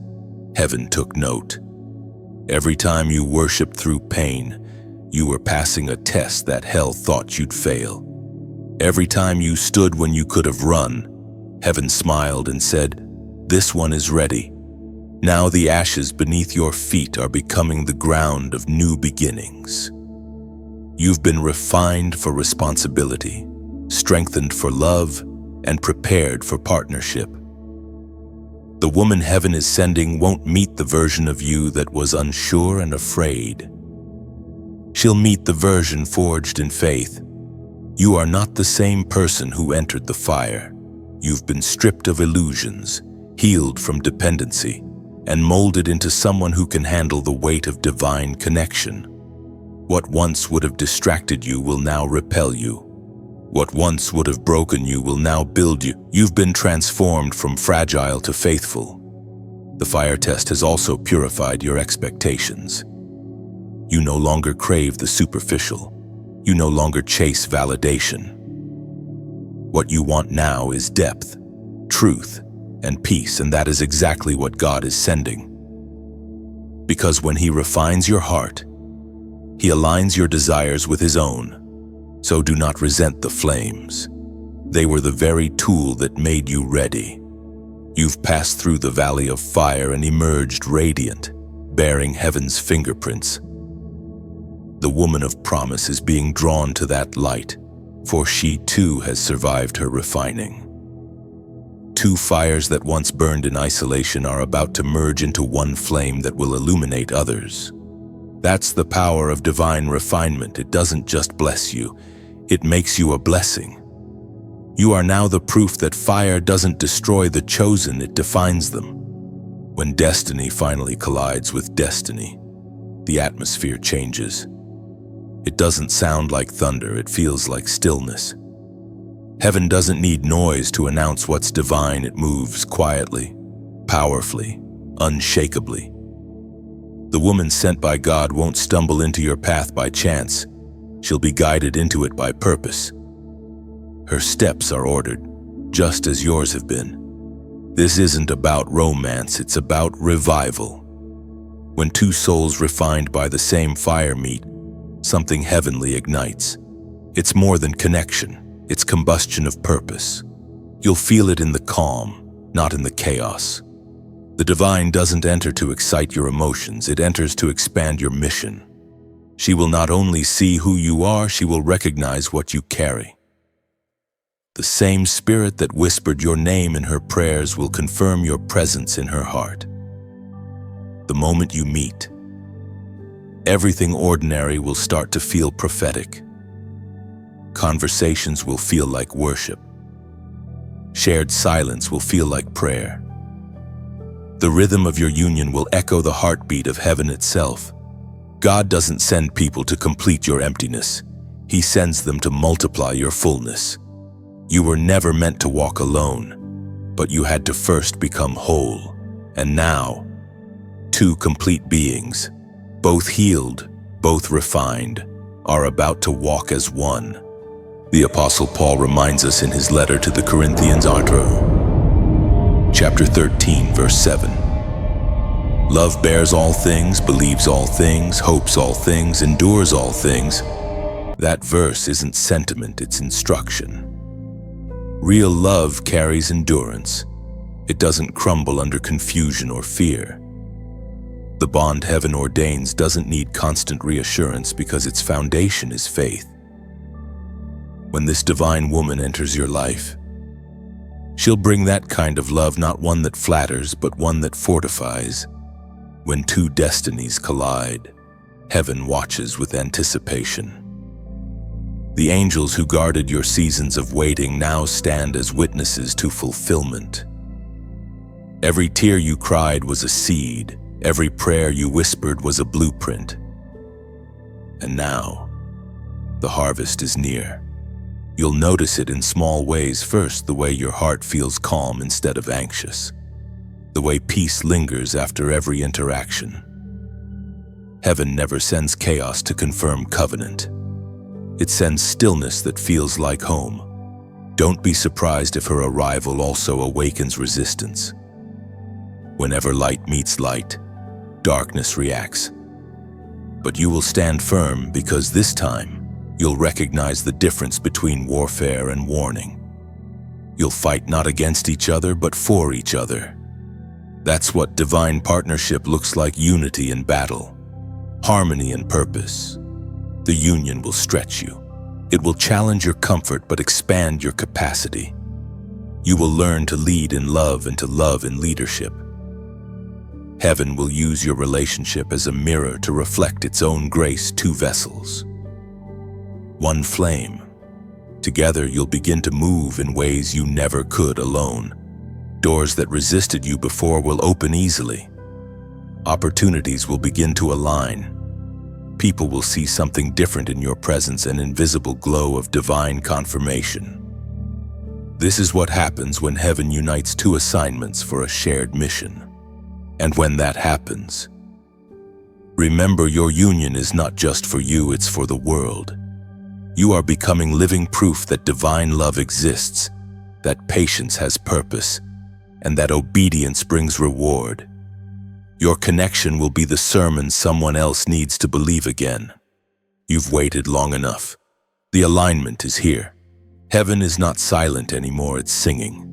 heaven took note. Every time you worshiped through pain, you were passing a test that hell thought you'd fail. Every time you stood when you could have run, heaven smiled and said, "This one is ready." Now the ashes beneath your feet are becoming the ground of new beginnings. You've been refined for responsibility, strengthened for love, and prepared for partnership. The woman heaven is sending won't meet the version of you that was unsure and afraid. She'll meet the version forged in faith. You are not the same person who entered the fire. You've been stripped of illusions, healed from dependency, and molded into someone who can handle the weight of divine connection. What once would have distracted you will now repel you. What once would have broken you will now build you. You've been transformed from fragile to faithful. The fire test has also purified your expectations. You no longer crave the superficial. You no longer chase validation. What you want now is depth, truth, and peace, and that is exactly what God is sending. Because when He refines your heart, He aligns your desires with His own. So do not resent the flames. They were the very tool that made you ready. You've passed through the valley of fire and emerged radiant, bearing heaven's fingerprints. The woman of promise is being drawn to that light, for she too has survived her refining. Two fires that once burned in isolation are about to merge into one flame that will illuminate others. That's the power of divine refinement. It doesn't just bless you, it makes you a blessing. You are now the proof that fire doesn't destroy the chosen, it defines them. When destiny finally collides with destiny, the atmosphere changes. It doesn't sound like thunder, it feels like stillness. Heaven doesn't need noise to announce what's divine. It moves quietly, powerfully, unshakably. The woman sent by God won't stumble into your path by chance. She'll be guided into it by purpose. Her steps are ordered, just as yours have been. This isn't about romance, it's about revival. When two souls refined by the same fire meet, something heavenly ignites. It's more than connection, it's combustion of purpose. You'll feel it in the calm, not in the chaos. The divine doesn't enter to excite your emotions, it enters to expand your mission. She will not only see who you are, she will recognize what you carry. The same spirit that whispered your name in her prayers will confirm your presence in her heart. The moment you meet, everything ordinary will start to feel prophetic. Conversations will feel like worship. Shared silence will feel like prayer. The rhythm of your union will echo the heartbeat of heaven itself. God doesn't send people to complete your emptiness. He sends them to multiply your fullness. You were never meant to walk alone, but you had to first become whole. And now, two complete beings, both healed, both refined, are about to walk as one. The Apostle Paul reminds us in his letter to the Corinthians, chapter 13, verse 7. Love bears all things, believes all things, hopes all things, endures all things. That verse isn't sentiment, it's instruction. Real love carries endurance. It doesn't crumble under confusion or fear. The bond heaven ordains doesn't need constant reassurance because its foundation is faith. When this divine woman enters your life, she'll bring that kind of love, not one that flatters, but one that fortifies. When two destinies collide, heaven watches with anticipation. The angels who guarded your seasons of waiting now stand as witnesses to fulfillment. Every tear you cried was a seed. Every prayer you whispered was a blueprint. And now, the harvest is near. You'll notice it in small ways. First, the way your heart feels calm instead of anxious. The way peace lingers after every interaction. Heaven never sends chaos to confirm covenant. It sends stillness that feels like home. Don't be surprised if her arrival also awakens resistance. Whenever light meets light, darkness reacts. But you will stand firm because this time, you'll recognize the difference between warfare and warning. You'll fight not against each other, but for each other. That's what divine partnership looks like: unity in battle, harmony in purpose. The union will stretch you. It will challenge your comfort but expand your capacity. You will learn to lead in love and to love in leadership. Heaven will use your relationship as a mirror to reflect its own grace. Two vessels, one flame. Together you'll begin to move in ways you never could alone. Doors that resisted you before will open easily. Opportunities will begin to align. People will see something different in your presence, an invisible glow of divine confirmation. This is what happens when heaven unites two assignments for a shared mission. And when that happens, remember your union is not just for you, it's for the world. You are becoming living proof that divine love exists, that patience has purpose, and that obedience brings reward. Your connection will be the sermon someone else needs to believe again. You've waited long enough. The alignment is here. Heaven is not silent anymore, it's singing.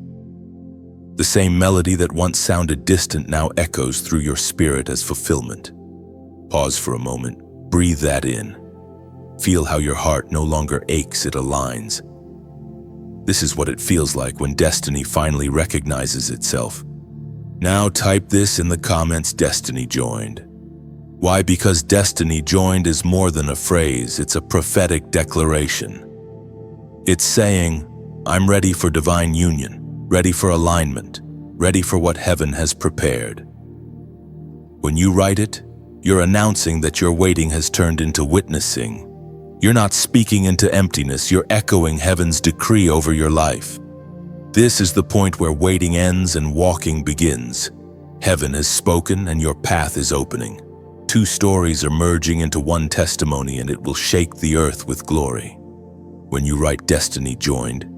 The same melody that once sounded distant now echoes through your spirit as fulfillment. Pause for a moment, breathe that in. Feel how your heart no longer aches, it aligns. This is what it feels like when destiny finally recognizes itself. Now type this in the comments: destiny joined. Why? Because destiny joined is more than a phrase, it's a prophetic declaration. It's saying, I'm ready for divine union, ready for alignment, ready for what heaven has prepared. When you write it, you're announcing that your waiting has turned into witnessing. You're not speaking into emptiness, you're echoing heaven's decree over your life. This is the point where waiting ends and walking begins. Heaven has spoken and your path is opening. Two stories are merging into one testimony, and it will shake the earth with glory. When you write "Destiny Joined,"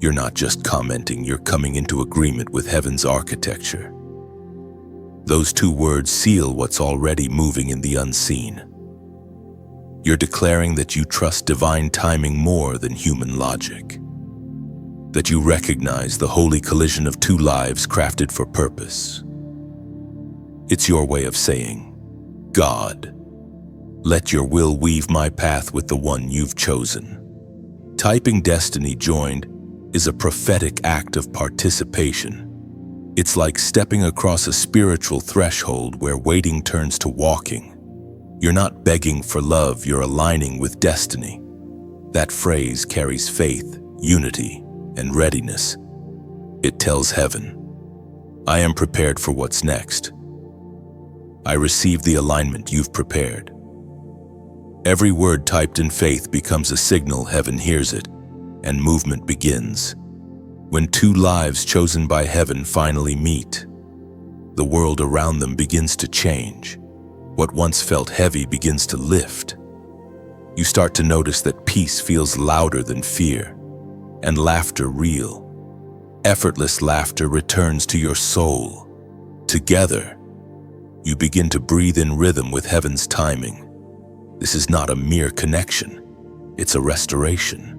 you're not just commenting, you're coming into agreement with heaven's architecture. Those two words seal what's already moving in the unseen. You're declaring that you trust divine timing more than human logic. That you recognize the holy collision of two lives crafted for purpose. It's your way of saying, "God, let your will weave my path with the one you've chosen." Typing "Destiny Joined" is a prophetic act of participation. It's like stepping across a spiritual threshold where waiting turns to walking. You're not begging for love, you're aligning with destiny. That phrase carries faith, unity, and readiness. It tells heaven, "I am prepared for what's next. I receive the alignment you've prepared." Every word typed in faith becomes a signal heaven hears it, and movement begins. When two lives chosen by heaven finally meet, the world around them begins to change. What once felt heavy begins to lift. You start to notice that peace feels louder than fear, and laughter real. Effortless laughter returns to your soul. Together, you begin to breathe in rhythm with heaven's timing. This is not a mere connection, it's a restoration.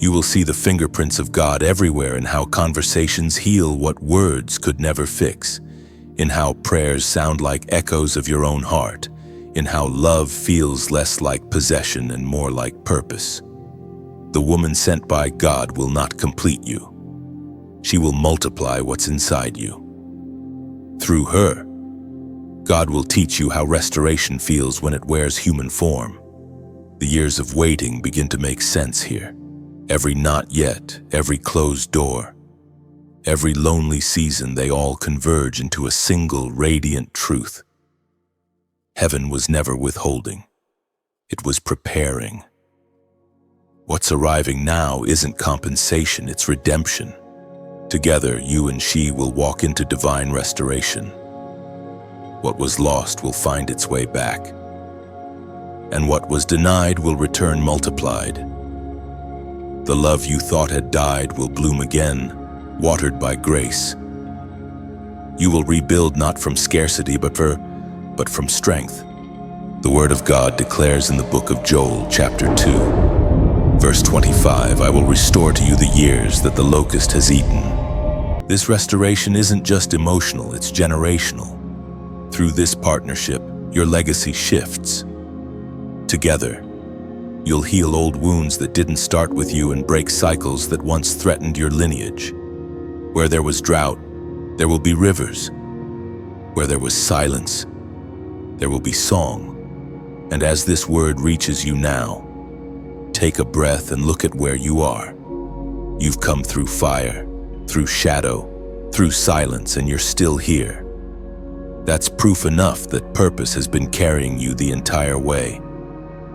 You will see the fingerprints of God everywhere in how conversations heal what words could never fix, in how prayers sound like echoes of your own heart, in how love feels less like possession and more like purpose. The woman sent by God will not complete you. She will multiply what's inside you. Through her, God will teach you how restoration feels when it wears human form. The years of waiting begin to make sense here. Every not yet, every closed door, every lonely season, they all converge into a single radiant truth. Heaven was never withholding. It was preparing. What's arriving now isn't compensation, it's redemption. Together, you and she will walk into divine restoration. What was lost will find its way back, and what was denied will return multiplied. The love you thought had died will bloom again, watered by grace. You will rebuild not from scarcity, but from strength. The Word of God declares in the book of Joel, chapter 2, verse 25, "I will restore to you the years that the locust has eaten." This restoration isn't just emotional, it's generational. Through this partnership, your legacy shifts. Together, you'll heal old wounds that didn't start with you and break cycles that once threatened your lineage. Where there was drought, there will be rivers. Where there was silence, there will be song. And as this word reaches you now, take a breath and look at where you are. You've come through fire, through shadow, through silence, and you're still here. That's proof enough that purpose has been carrying you the entire way.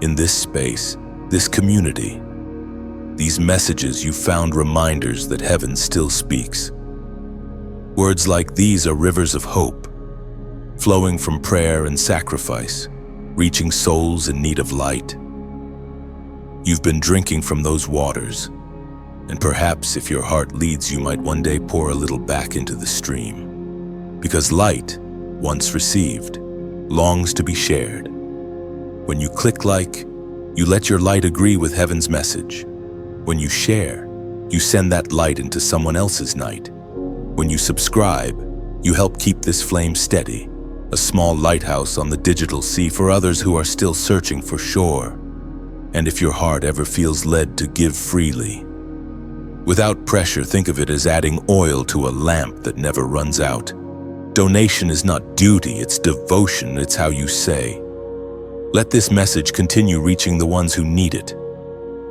In this space, this community, these messages, you found reminders that heaven still speaks. Words like these are rivers of hope, flowing from prayer and sacrifice, reaching souls in need of light. You've been drinking from those waters, and perhaps if your heart leads, you might one day pour a little back into the stream. Because light, once received, longs to be shared. When you click like, you let your light agree with heaven's message. When you share, you send that light into someone else's night. When you subscribe, you help keep this flame steady, a small lighthouse on the digital sea for others who are still searching for shore. And if your heart ever feels led to give freely, without pressure, think of it as adding oil to a lamp that never runs out. Donation is not duty, it's devotion, it's how you say. Let this message continue reaching the ones who need it.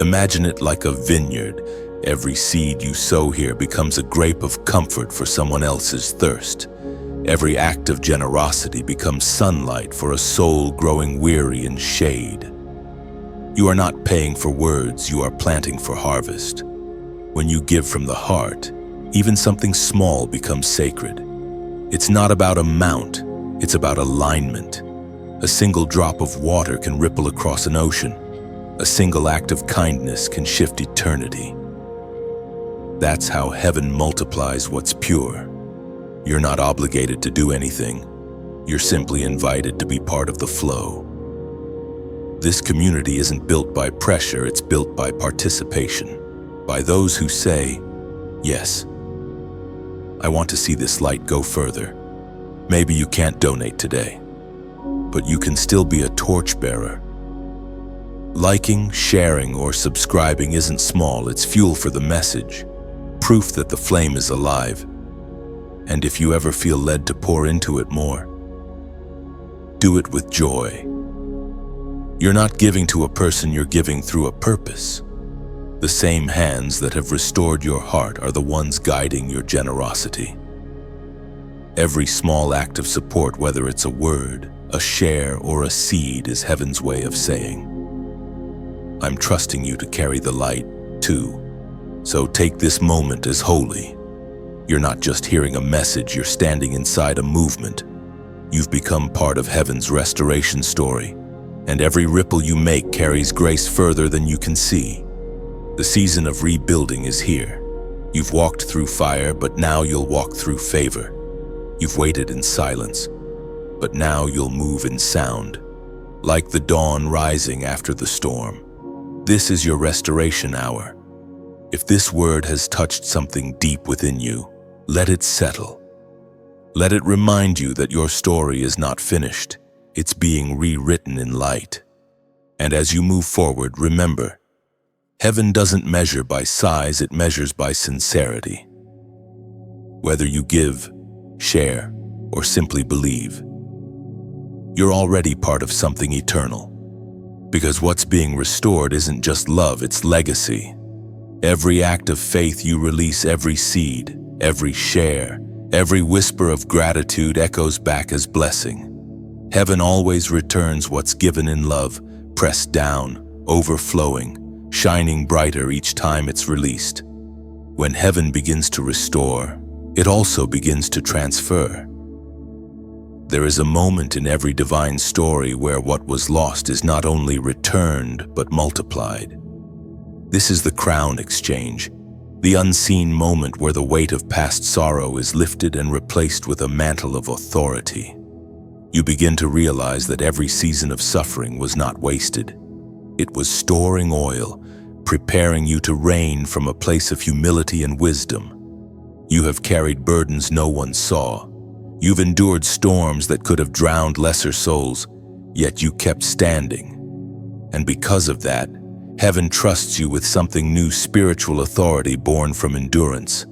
Imagine it like a vineyard. Every seed you sow here becomes a grape of comfort for someone else's thirst. Every act of generosity becomes sunlight for a soul growing weary in shade. You are not paying for words, you are planting for harvest. When you give from the heart, even something small becomes sacred. It's not about amount, it's about alignment. A single drop of water can ripple across an ocean. A single act of kindness can shift eternity. That's how heaven multiplies what's pure. You're not obligated to do anything. You're simply invited to be part of the flow. This community isn't built by pressure, it's built by participation. By those who say, yes, I want to see this light go further. Maybe you can't donate today, but you can still be a torchbearer. Liking, sharing, or subscribing isn't small, it's fuel for the message, proof that the flame is alive. And if you ever feel led to pour into it more, do it with joy. You're not giving to a person, you're giving through a purpose. The same hands that have restored your heart are the ones guiding your generosity. Every small act of support, whether it's a word, a share, or a seed, is heaven's way of saying, I'm trusting you to carry the light too. So take this moment as holy. You're not just hearing a message, you're standing inside a movement. You've become part of heaven's restoration story, and every ripple you make carries grace further than you can see. The season of rebuilding is here. You've walked through fire, but now you'll walk through favor. You've waited in silence, but now you'll move in sound, like the dawn rising after the storm. This is your restoration hour. If this word has touched something deep within you, let it settle. Let it remind you that your story is not finished. It's being rewritten in light. And as you move forward, remember, heaven doesn't measure by size, it measures by sincerity. Whether you give, share, or simply believe, you're already part of something eternal. Because what's being restored isn't just love, it's legacy. Every act of faith you release, every seed, every share, every whisper of gratitude echoes back as blessing. Heaven always returns what's given in love, pressed down, overflowing, shining brighter each time it's released. When heaven begins to restore, it also begins to transfer. There is a moment in every divine story where what was lost is not only returned, but multiplied. This is the crown exchange, the unseen moment where the weight of past sorrow is lifted and replaced with a mantle of authority. You begin to realize that every season of suffering was not wasted. It was storing oil, preparing you to reign from a place of humility and wisdom. You have carried burdens no one saw. You've endured storms that could have drowned lesser souls, yet you kept standing. And because of that, heaven trusts you with something new, spiritual authority born from endurance.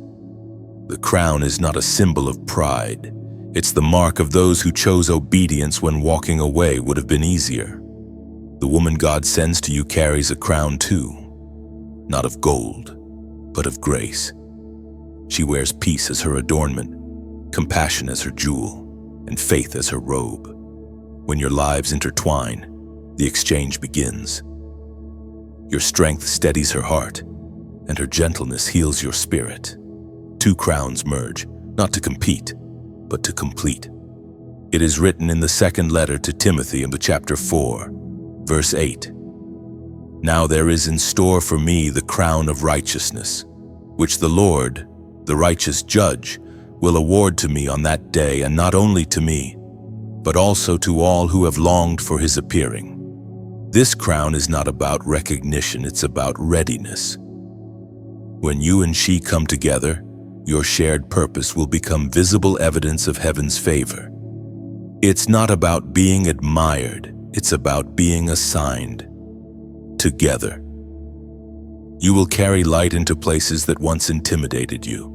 The crown is not a symbol of pride. It's the mark of those who chose obedience when walking away would have been easier. The woman God sends to you carries a crown too, not of gold, but of grace. She wears peace as her adornment, compassion as her jewel, and faith as her robe. When your lives intertwine, the exchange begins. Your strength steadies her heart, and her gentleness heals your spirit. Two crowns merge, not to compete, but to complete. It is written in the second letter to Timothy in chapter 4, verse 8. Now there is in store for me the crown of righteousness, which the Lord, the righteous judge, will award to me on that day, and not only to me, but also to all who have longed for his appearing. This crown is not about recognition, it's about readiness. When you and she come together, your shared purpose will become visible evidence of heaven's favor. It's not about being admired, it's about being assigned. Together, you will carry light into places that once intimidated you.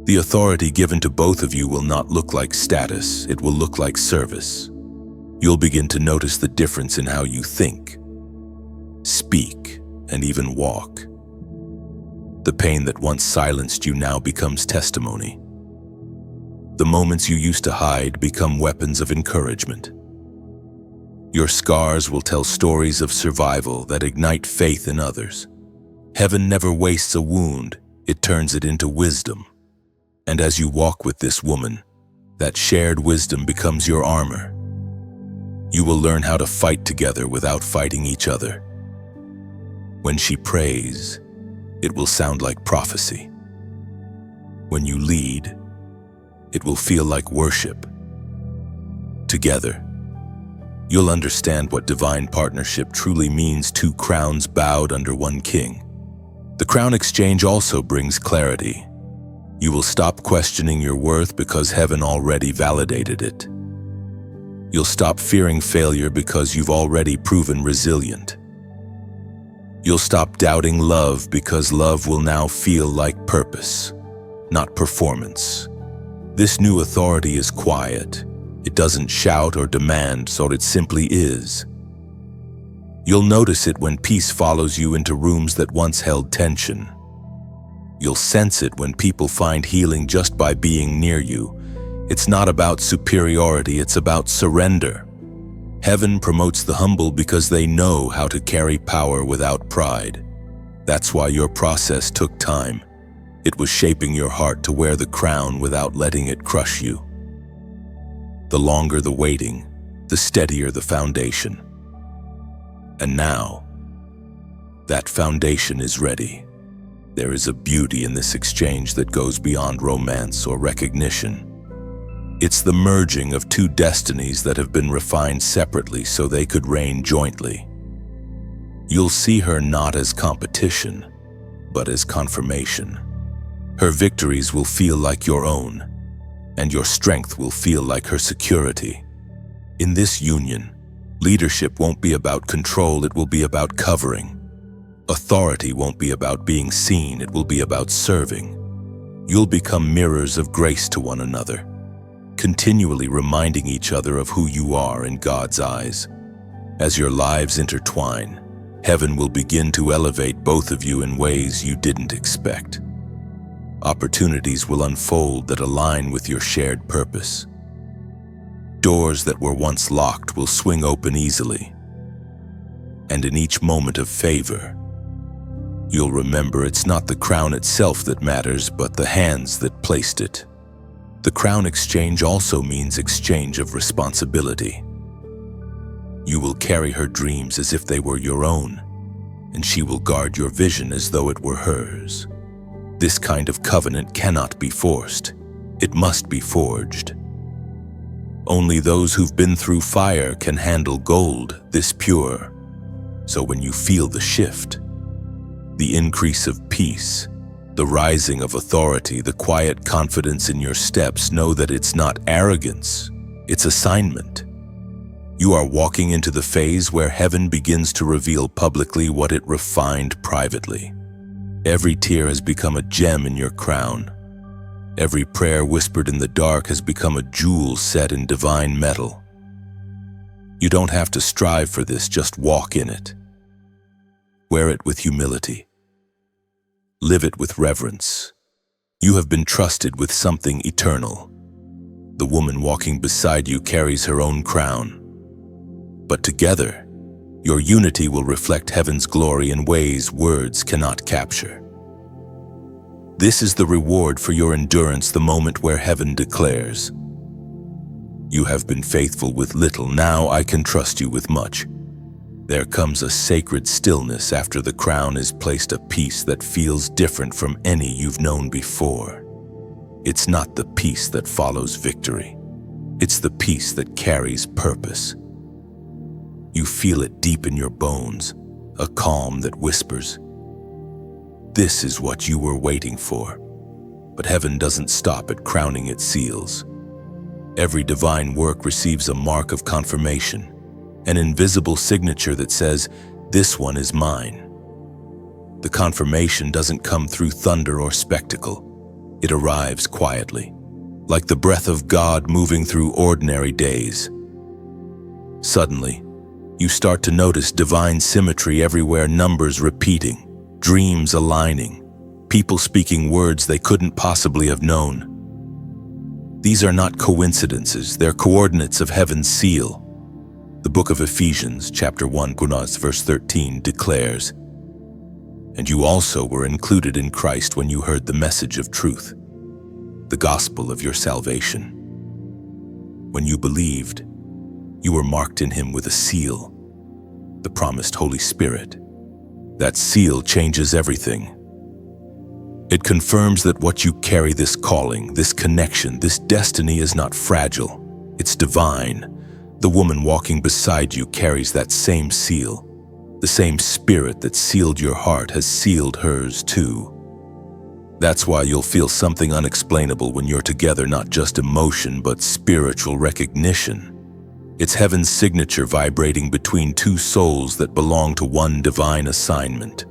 The authority given to both of you will not look like status, it will look like service. You'll begin to notice the difference in how you think, speak, and even walk. The pain that once silenced you now becomes testimony. The moments you used to hide become weapons of encouragement. Your scars will tell stories of survival that ignite faith in others. Heaven never wastes a wound, it turns it into wisdom. And as you walk with this woman, that shared wisdom becomes your armor. You will learn how to fight together without fighting each other. When she prays, it will sound like prophecy. When you lead, it will feel like worship. Together, you'll understand what divine partnership truly means: two crowns bowed under one king. The crown exchange also brings clarity. You will stop questioning your worth because heaven already validated it. You'll stop fearing failure because you've already proven resilient. You'll stop doubting love because love will now feel like purpose, not performance. This new authority is quiet. It doesn't shout or demand, so it simply is. You'll notice it when peace follows you into rooms that once held tension. You'll sense it when people find healing just by being near you. It's not about superiority, it's about surrender. Heaven promotes the humble because they know how to carry power without pride. That's why your process took time. It was shaping your heart to wear the crown without letting it crush you. The longer the waiting, the steadier the foundation. And now, that foundation is ready. There is a beauty in this exchange that goes beyond romance or recognition. It's the merging of two destinies that have been refined separately so they could reign jointly. You'll see her not as competition, but as confirmation. Her victories will feel like your own, and your strength will feel like her security. In this union, leadership won't be about control, it will be about covering. Authority won't be about being seen, it will be about serving. You'll become mirrors of grace to one another, continually reminding each other of who you are in God's eyes. As your lives intertwine, heaven will begin to elevate both of you in ways you didn't expect. Opportunities will unfold that align with your shared purpose. Doors that were once locked will swing open easily. And in each moment of favor, you'll remember it's not the crown itself that matters, but the hands that placed it. The crown exchange also means exchange of responsibility. You will carry her dreams as if they were your own, and she will guard your vision as though it were hers. This kind of covenant cannot be forced. It must be forged. Only those who've been through fire can handle gold this pure. So when you feel the shift, the increase of peace, the rising of authority, the quiet confidence in your steps, know that it's not arrogance, it's assignment. You are walking into the phase where heaven begins to reveal publicly what it refined privately. Every tear has become a gem in your crown. Every prayer whispered in the dark has become a jewel set in divine metal. You don't have to strive for this, just walk in it. Wear it with humility. Live it with reverence. You have been trusted with something eternal. The woman walking beside you carries her own crown. But together, your unity will reflect heaven's glory in ways words cannot capture. This is the reward for your endurance, the moment where heaven declares, "You have been faithful with little, now I can trust you with much." There comes a sacred stillness after the crown is placed, a peace that feels different from any you've known before. It's not the peace that follows victory. It's the peace that carries purpose. You feel it deep in your bones, a calm that whispers, "This is what you were waiting for." But heaven doesn't stop at crowning its seals. Every divine work receives a mark of confirmation, an invisible signature that says, "This one is mine." The confirmation doesn't come through thunder or spectacle. It arrives quietly, like the breath of God moving through ordinary days. Suddenly, you start to notice divine symmetry everywhere, numbers repeating, dreams aligning, people speaking words they couldn't possibly have known. These are not coincidences, they're coordinates of heaven's seal. The book of Ephesians, chapter 1, verse 13, declares, "And you also were included in Christ when you heard the message of truth, the gospel of your salvation. When you believed, you were marked in him with a seal, the promised Holy Spirit. That seal changes everything. It confirms that what you carry, this calling, this connection, this destiny, is not fragile. It's divine. The woman walking beside you carries that same seal. The same spirit that sealed your heart has sealed hers too. That's why you'll feel something unexplainable when you're together, not just emotion, but spiritual recognition. It's heaven's signature vibrating between two souls that belong to one divine assignment.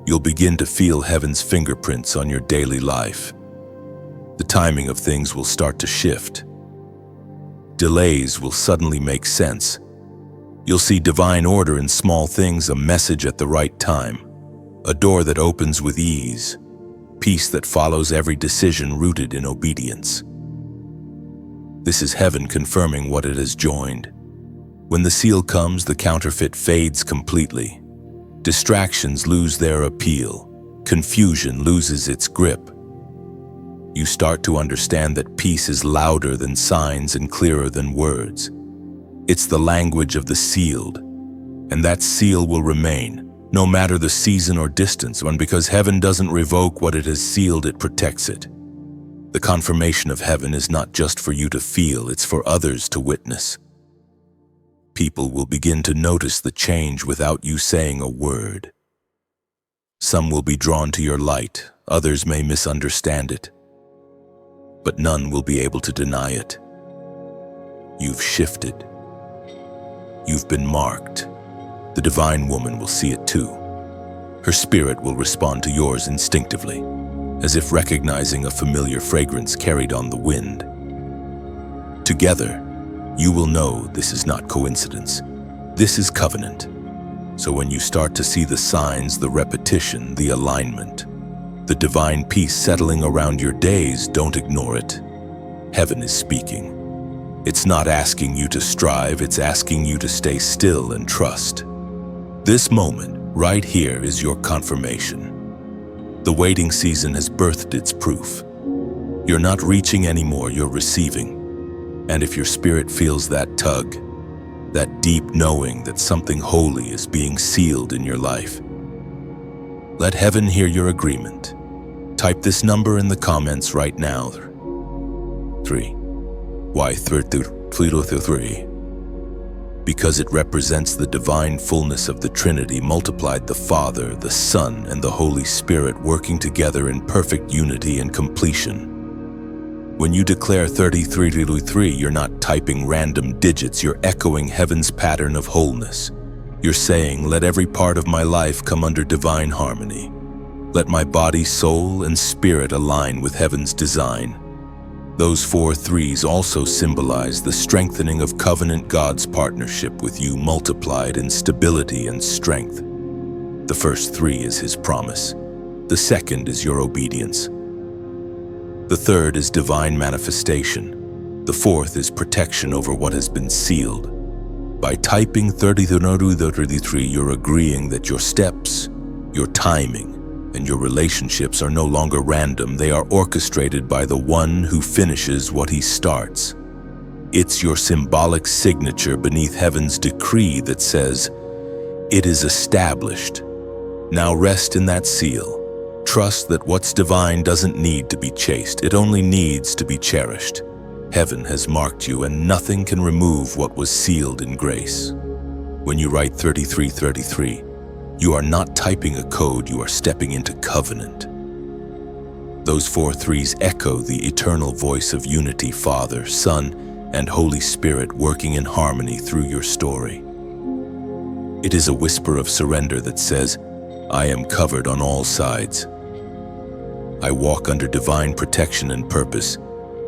You'll begin to feel heaven's fingerprints on your daily life. The timing of things will start to shift. Delays will suddenly make sense. You'll see divine order in small things, a message at the right time, a door that opens with ease, peace that follows every decision rooted in obedience. This is heaven confirming what it has joined. When the seal comes, the counterfeit fades completely. Distractions lose their appeal. Confusion loses its grip. You start to understand that peace is louder than signs and clearer than words. It's the language of the sealed, and that seal will remain, no matter the season or distance, because heaven doesn't revoke what it has sealed, it protects it. The confirmation of heaven is not just for you to feel, it's for others to witness. People will begin to notice the change without you saying a word. Some will be drawn to your light, others may misunderstand it, but none will be able to deny it. You've shifted. You've been marked. The divine woman will see it too. Her spirit will respond to yours instinctively, as if recognizing a familiar fragrance carried on the wind. Together, you will know this is not coincidence. This is covenant. So when you start to see the signs, the repetition, the alignment, the divine peace settling around your days, don't ignore it. Heaven is speaking. It's not asking you to strive, it's asking you to stay still and trust. This moment, right here, is your confirmation. The waiting season has birthed its proof. You're not reaching anymore, you're receiving. And if your spirit feels that tug, that deep knowing that something holy is being sealed in your life, let heaven hear your agreement. Type this number in the comments right now. 3. Why 3? Because it represents the divine fullness of the Trinity multiplied, the Father, the Son, and the Holy Spirit working together in perfect unity and completion. When you declare 33, you're not typing random digits, you're echoing heaven's pattern of wholeness. You're saying, let every part of my life come under divine harmony. Let my body, soul, and spirit align with heaven's design. Those 4 threes also symbolize the strengthening of covenant, God's partnership with you multiplied in stability and strength. The first 3 is his promise. The second is your obedience. The third is divine manifestation. The fourth is protection over what has been sealed. By typing 33, you're agreeing that your steps, your timing, and your relationships are no longer random. They are orchestrated by the one who finishes what he starts. It's your symbolic signature beneath heaven's decree that says, it is established. Now rest in that seal. Trust that what's divine doesn't need to be chased. It only needs to be cherished. Heaven has marked you, and nothing can remove what was sealed in grace. When you write 33, you are not typing a code, you are stepping into covenant. Those 4 threes echo the eternal voice of unity, Father, Son, and Holy Spirit working in harmony through your story. It is a whisper of surrender that says, I am covered on all sides. I walk under divine protection and purpose.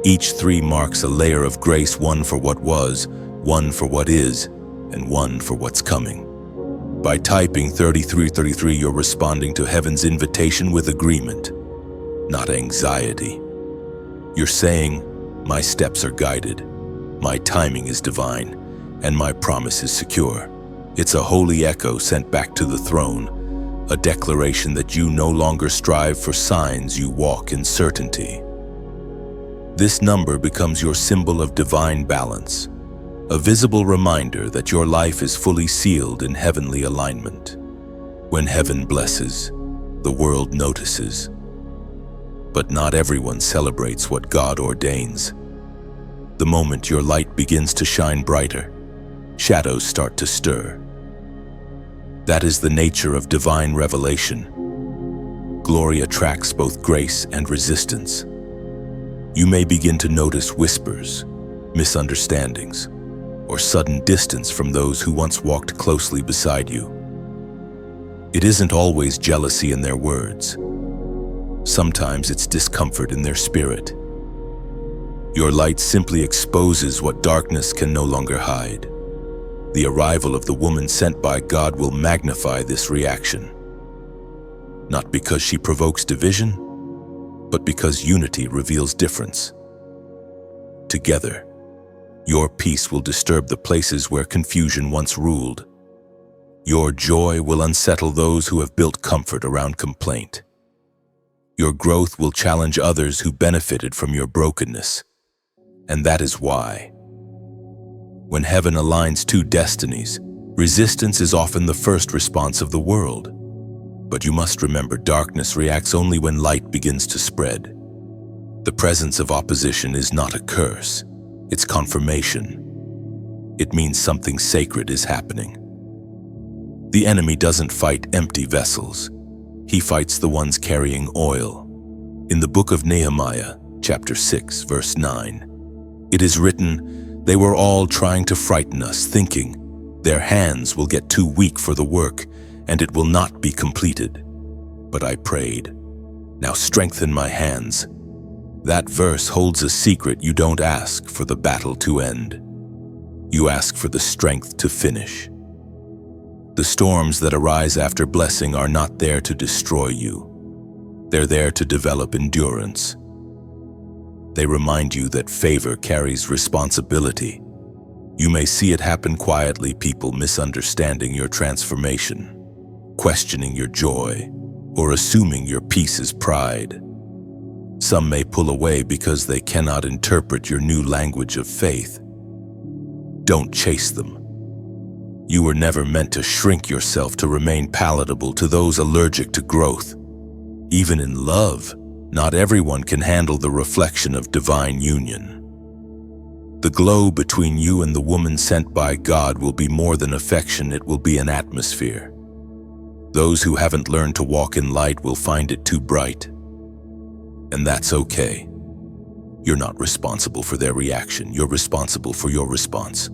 Each 3 marks a layer of grace, one for what was, one for what is, and one for what's coming. By typing 33, you're responding to heaven's invitation with agreement, not anxiety. You're saying, my steps are guided, my timing is divine, and my promise is secure. It's a holy echo sent back to the throne, a declaration that you no longer strive for signs, you walk in certainty. This number becomes your symbol of divine balance, a visible reminder that your life is fully sealed in heavenly alignment. When heaven blesses, the world notices. But not everyone celebrates what God ordains. The moment your light begins to shine brighter, shadows start to stir. That is the nature of divine revelation. Glory attracts both grace and resistance. You may begin to notice whispers, misunderstandings, or sudden distance from those who once walked closely beside you. It isn't always jealousy in their words. Sometimes it's discomfort in their spirit. Your light simply exposes what darkness can no longer hide. The arrival of the woman sent by God will magnify this reaction. Not because she provokes division, but because unity reveals difference. Together, your peace will disturb the places where confusion once ruled. Your joy will unsettle those who have built comfort around complaint. Your growth will challenge others who benefited from your brokenness. And that is why, when heaven aligns two destinies, resistance is often the first response of the world. But you must remember, darkness reacts only when light begins to spread. The presence of opposition is not a curse, it's confirmation. It means something sacred is happening. The enemy doesn't fight empty vessels. He fights the ones carrying oil. In the book of Nehemiah, chapter 6, verse 9, it is written, "They were all trying to frighten us, thinking, their hands will get too weak for the work, and it will not be completed. But I prayed, now strengthen my hands." That verse holds a secret. You don't ask for the battle to end. You ask for the strength to finish. The storms that arise after blessing are not there to destroy you. They're there to develop endurance. They remind you that favor carries responsibility. You may see it happen quietly, people misunderstanding your transformation, questioning your joy, or assuming your peace is pride. Some may pull away because they cannot interpret your new language of faith. Don't chase them. You were never meant to shrink yourself to remain palatable to those allergic to growth. Even in love, not everyone can handle the reflection of divine union. The glow between you and the woman sent by God will be more than affection, it will be an atmosphere. Those who haven't learned to walk in light will find it too bright. And that's okay. You're not responsible for their reaction, you're responsible for your response.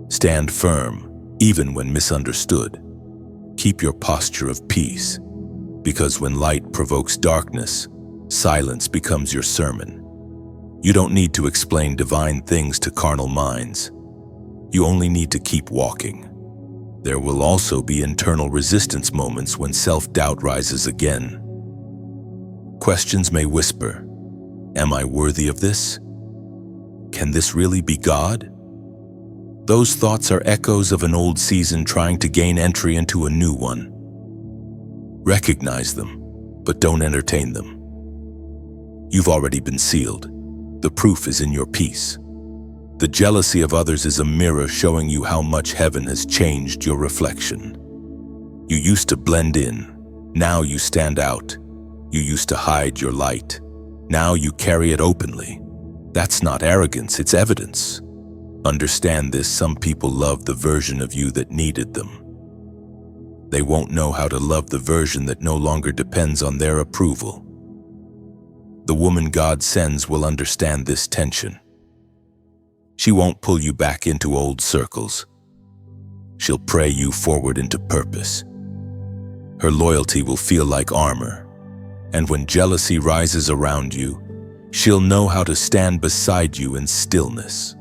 Stand firm, even when misunderstood. Keep your posture of peace, because when light provokes darkness, silence becomes your sermon. You don't need to explain divine things to carnal minds. You only need to keep walking. There will also be internal resistance moments when self-doubt rises again. Questions may whisper, "Am I worthy of this? Can this really be God?" Those thoughts are echoes of an old season trying to gain entry into a new one. Recognize them, but don't entertain them. You've already been sealed. The proof is in your peace. The jealousy of others is a mirror showing you how much heaven has changed your reflection. You used to blend in. Now you stand out. You used to hide your light. Now you carry it openly. That's not arrogance, it's evidence. Understand this, some people love the version of you that needed them. They won't know how to love the version that no longer depends on their approval. The woman God sends will understand this tension. She won't pull you back into old circles. She'll pray you forward into purpose. Her loyalty will feel like armor, and when jealousy rises around you, she'll know how to stand beside you in stillness.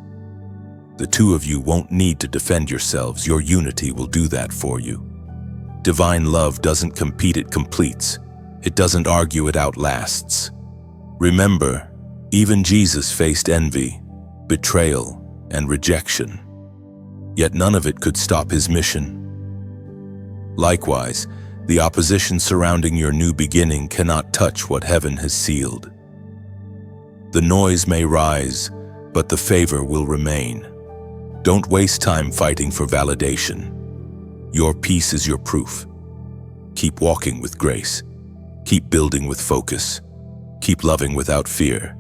The two of you won't need to defend yourselves, your unity will do that for you. Divine love doesn't compete, it completes. It doesn't argue, it outlasts. Remember, even Jesus faced envy, betrayal, and rejection. yet none of it could stop his mission. Likewise, the opposition surrounding your new beginning cannot touch what heaven has sealed. The noise may rise, but the favor will remain. Don't waste time fighting for validation. Your peace is your proof. Keep walking with grace. Keep building with focus. Keep loving without fear.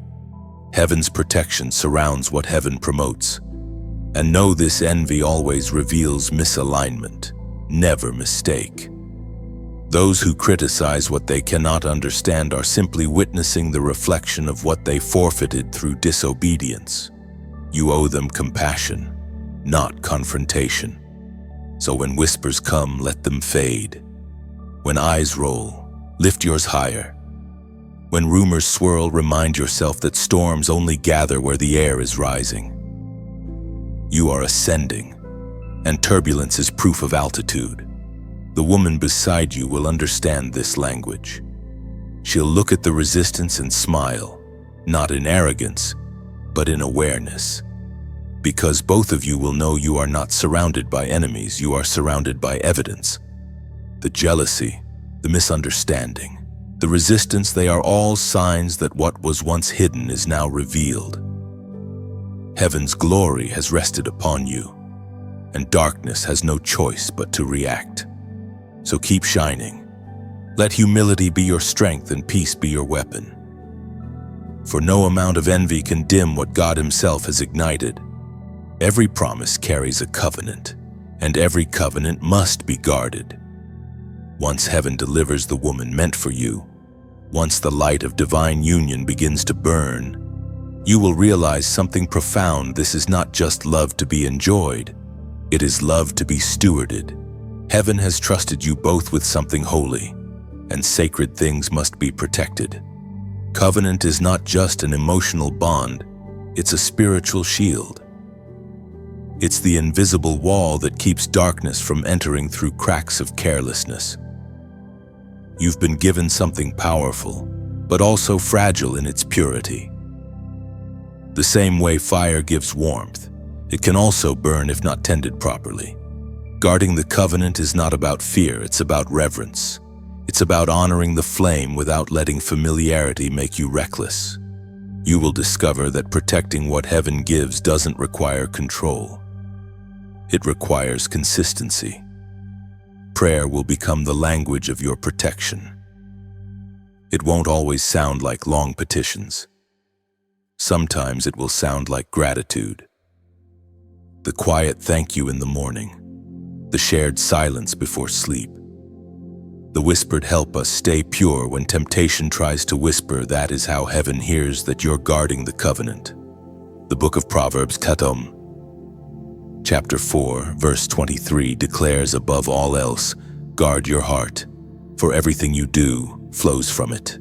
Heaven's protection surrounds what heaven promotes. And know this: envy always reveals misalignment, never mistake. Those who criticize what they cannot understand are simply witnessing the reflection of what they forfeited through disobedience. You owe them compassion, not confrontation. So when whispers come, let them fade. When eyes roll, lift yours higher. When rumors swirl, remind yourself that storms only gather where the air is rising. You are ascending, and turbulence is proof of altitude. The woman beside you will understand this language. She'll look at the resistance and smile, not in arrogance, but in awareness. Because both of you will know you are not surrounded by enemies, you are surrounded by evidence. The jealousy, the misunderstanding, the resistance, they are all signs that what was once hidden is now revealed. Heaven's glory has rested upon you, and darkness has no choice but to react. So keep shining. Let humility be your strength and peace be your weapon. For no amount of envy can dim what God Himself has ignited. Every promise carries a covenant, and every covenant must be guarded. Once heaven delivers the woman meant for you, once the light of divine union begins to burn, you will realize something profound. This is not just love to be enjoyed, it is love to be stewarded. Heaven has trusted you both with something holy, and sacred things must be protected. Covenant is not just an emotional bond, it's a spiritual shield. It's the invisible wall that keeps darkness from entering through cracks of carelessness. You've been given something powerful, but also fragile in its purity. The same way fire gives warmth, it can also burn if not tended properly. Guarding the covenant is not about fear, it's about reverence. It's about honoring the flame without letting familiarity make you reckless. You will discover that protecting what heaven gives doesn't require control. It requires consistency. Prayer will become the language of your protection. It won't always sound like long petitions. Sometimes it will sound like gratitude. The quiet thank you in the morning, the shared silence before sleep, the whispered help us stay pure when temptation tries to whisper. That is how heaven hears that you're guarding the covenant. The book of Proverbs, Chapter 4, verse 23 declares, above all else, guard your heart, for everything you do flows from it.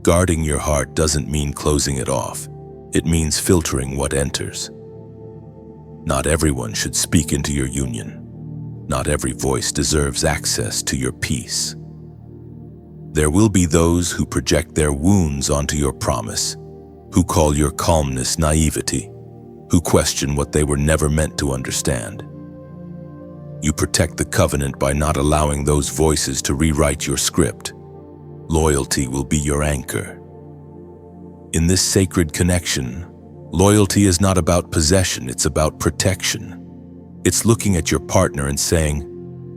Guarding your heart doesn't mean closing it off. It means filtering what enters. Not everyone should speak into your union. Not every voice deserves access to your peace. There will be those who project their wounds onto your promise, who call your calmness naivety, who question what they were never meant to understand. You protect the covenant by not allowing those voices to rewrite your script. Loyalty will be your anchor. In this sacred connection, loyalty is not about possession, it's about protection. It's looking at your partner and saying,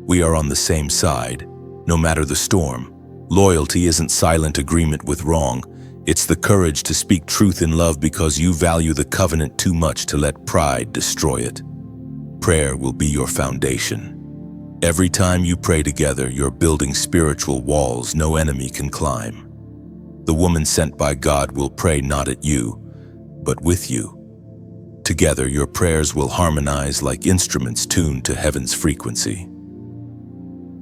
we are on the same side, no matter the storm. Loyalty isn't silent agreement with wrong. It's the courage to speak truth in love because you value the covenant too much to let pride destroy it. Prayer will be your foundation. Every time you pray together, you're building spiritual walls no enemy can climb. The woman sent by God will pray not at you, but with you. Together, your prayers will harmonize like instruments tuned to heaven's frequency.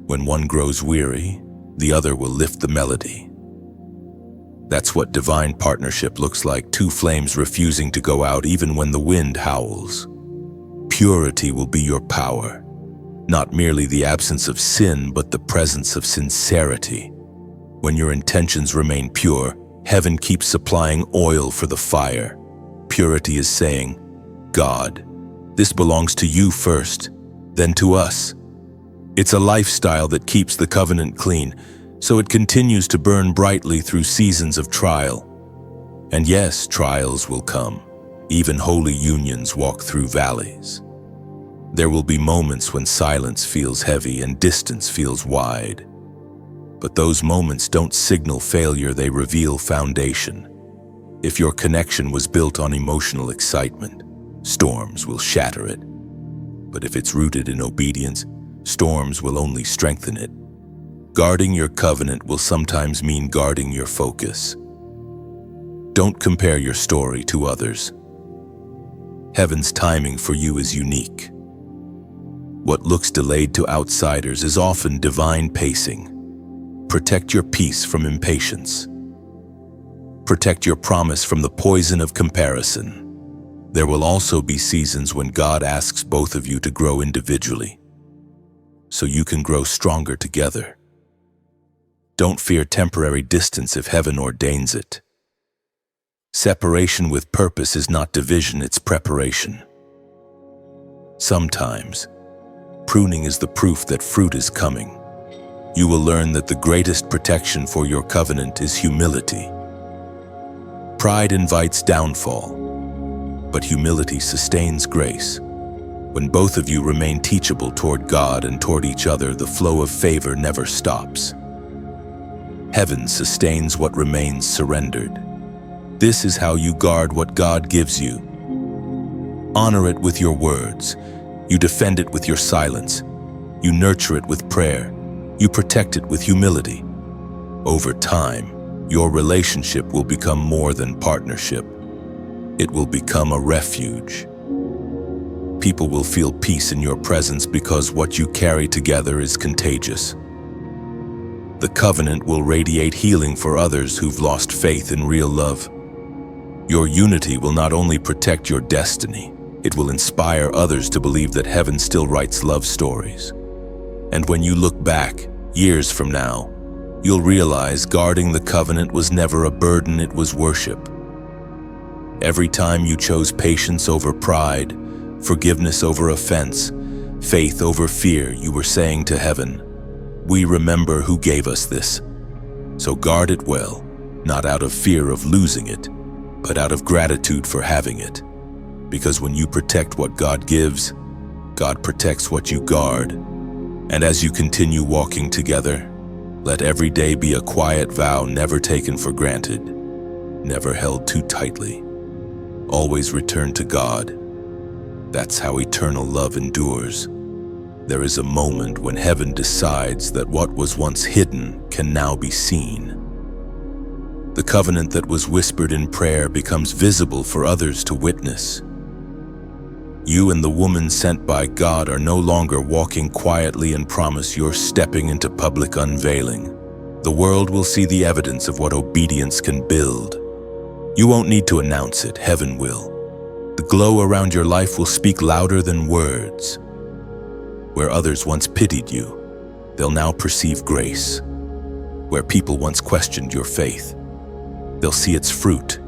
When one grows weary, the other will lift the melody. That's what divine partnership looks like, two flames refusing to go out even when the wind howls. Purity will be your power, not merely the absence of sin, but the presence of sincerity. When your intentions remain pure, heaven keeps supplying oil for the fire. Purity is saying, God, This belongs to you first, then to us. It's a lifestyle that keeps the covenant clean, so it continues to burn brightly through seasons of trial. And yes, trials will come. Even holy unions walk through valleys. There will be moments when silence feels heavy and distance feels wide. But those moments don't signal failure, they reveal foundation. If your connection was built on emotional excitement, storms will shatter it. But if it's rooted in obedience, storms will only strengthen it. Guarding your covenant will sometimes mean guarding your focus. Don't compare your story to others. Heaven's timing for you is unique. What looks delayed to outsiders is often divine pacing. Protect your peace from impatience. Protect your promise from the poison of comparison. There will also be seasons when God asks both of you to grow individually, so you can grow stronger together. Don't fear temporary distance if heaven ordains it. Separation with purpose is not division, it's preparation. Sometimes, pruning is the proof that fruit is coming. You will learn that the greatest protection for your covenant is humility. Pride invites downfall, but humility sustains grace. When both of you remain teachable toward God and toward each other, the flow of favor never stops. Heaven sustains what remains surrendered. This is how you guard what God gives you. Honor it with your words. You defend it with your silence. You nurture it with prayer. You protect it with humility. Over time, your relationship will become more than partnership. It will become a refuge. People will feel peace in your presence because what you carry together is contagious. The covenant will radiate healing for others who've lost faith in real love. Your unity will not only protect your destiny, it will inspire others to believe that heaven still writes love stories. And when you look back, years from now, you'll realize guarding the covenant was never a burden, it was worship. Every time you chose patience over pride, forgiveness over offense, faith over fear, you were saying to heaven, "We remember who gave us this." So guard it well, not out of fear of losing it, but out of gratitude for having it. Because when you protect what God gives, God protects what you guard. And as you continue walking together, let every day be a quiet vow never taken for granted, never held too tightly. Always return to God. That's how eternal love endures. There is a moment when heaven decides that what was once hidden can now be seen. The covenant that was whispered in prayer becomes visible for others to witness. You and the woman sent by God are no longer walking quietly in promise, you're stepping into public unveiling. The world will see the evidence of what obedience can build. You won't need to announce it, heaven will. The glow around your life will speak louder than words. Where others once pitied you, they'll now perceive grace. Where people once questioned your faith, they'll see its fruit.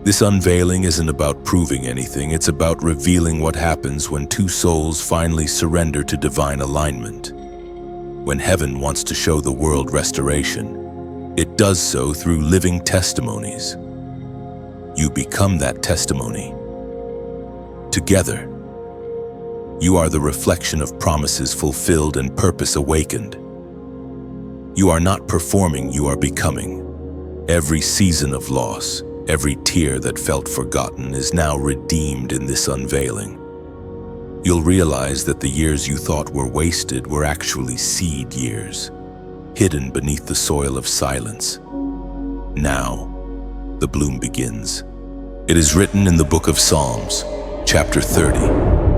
This unveiling isn't about proving anything, it's about revealing what happens when two souls finally surrender to divine alignment. When heaven wants to show the world restoration, it does so through living testimonies. You become that testimony. Together, you are the reflection of promises fulfilled and purpose awakened. You are not performing, you are becoming. Every season of loss, every tear that felt forgotten is now redeemed in this unveiling. You'll realize that the years you thought were wasted were actually seed years, hidden beneath the soil of silence. Now, the bloom begins. It is written in the book of Psalms, chapter 30,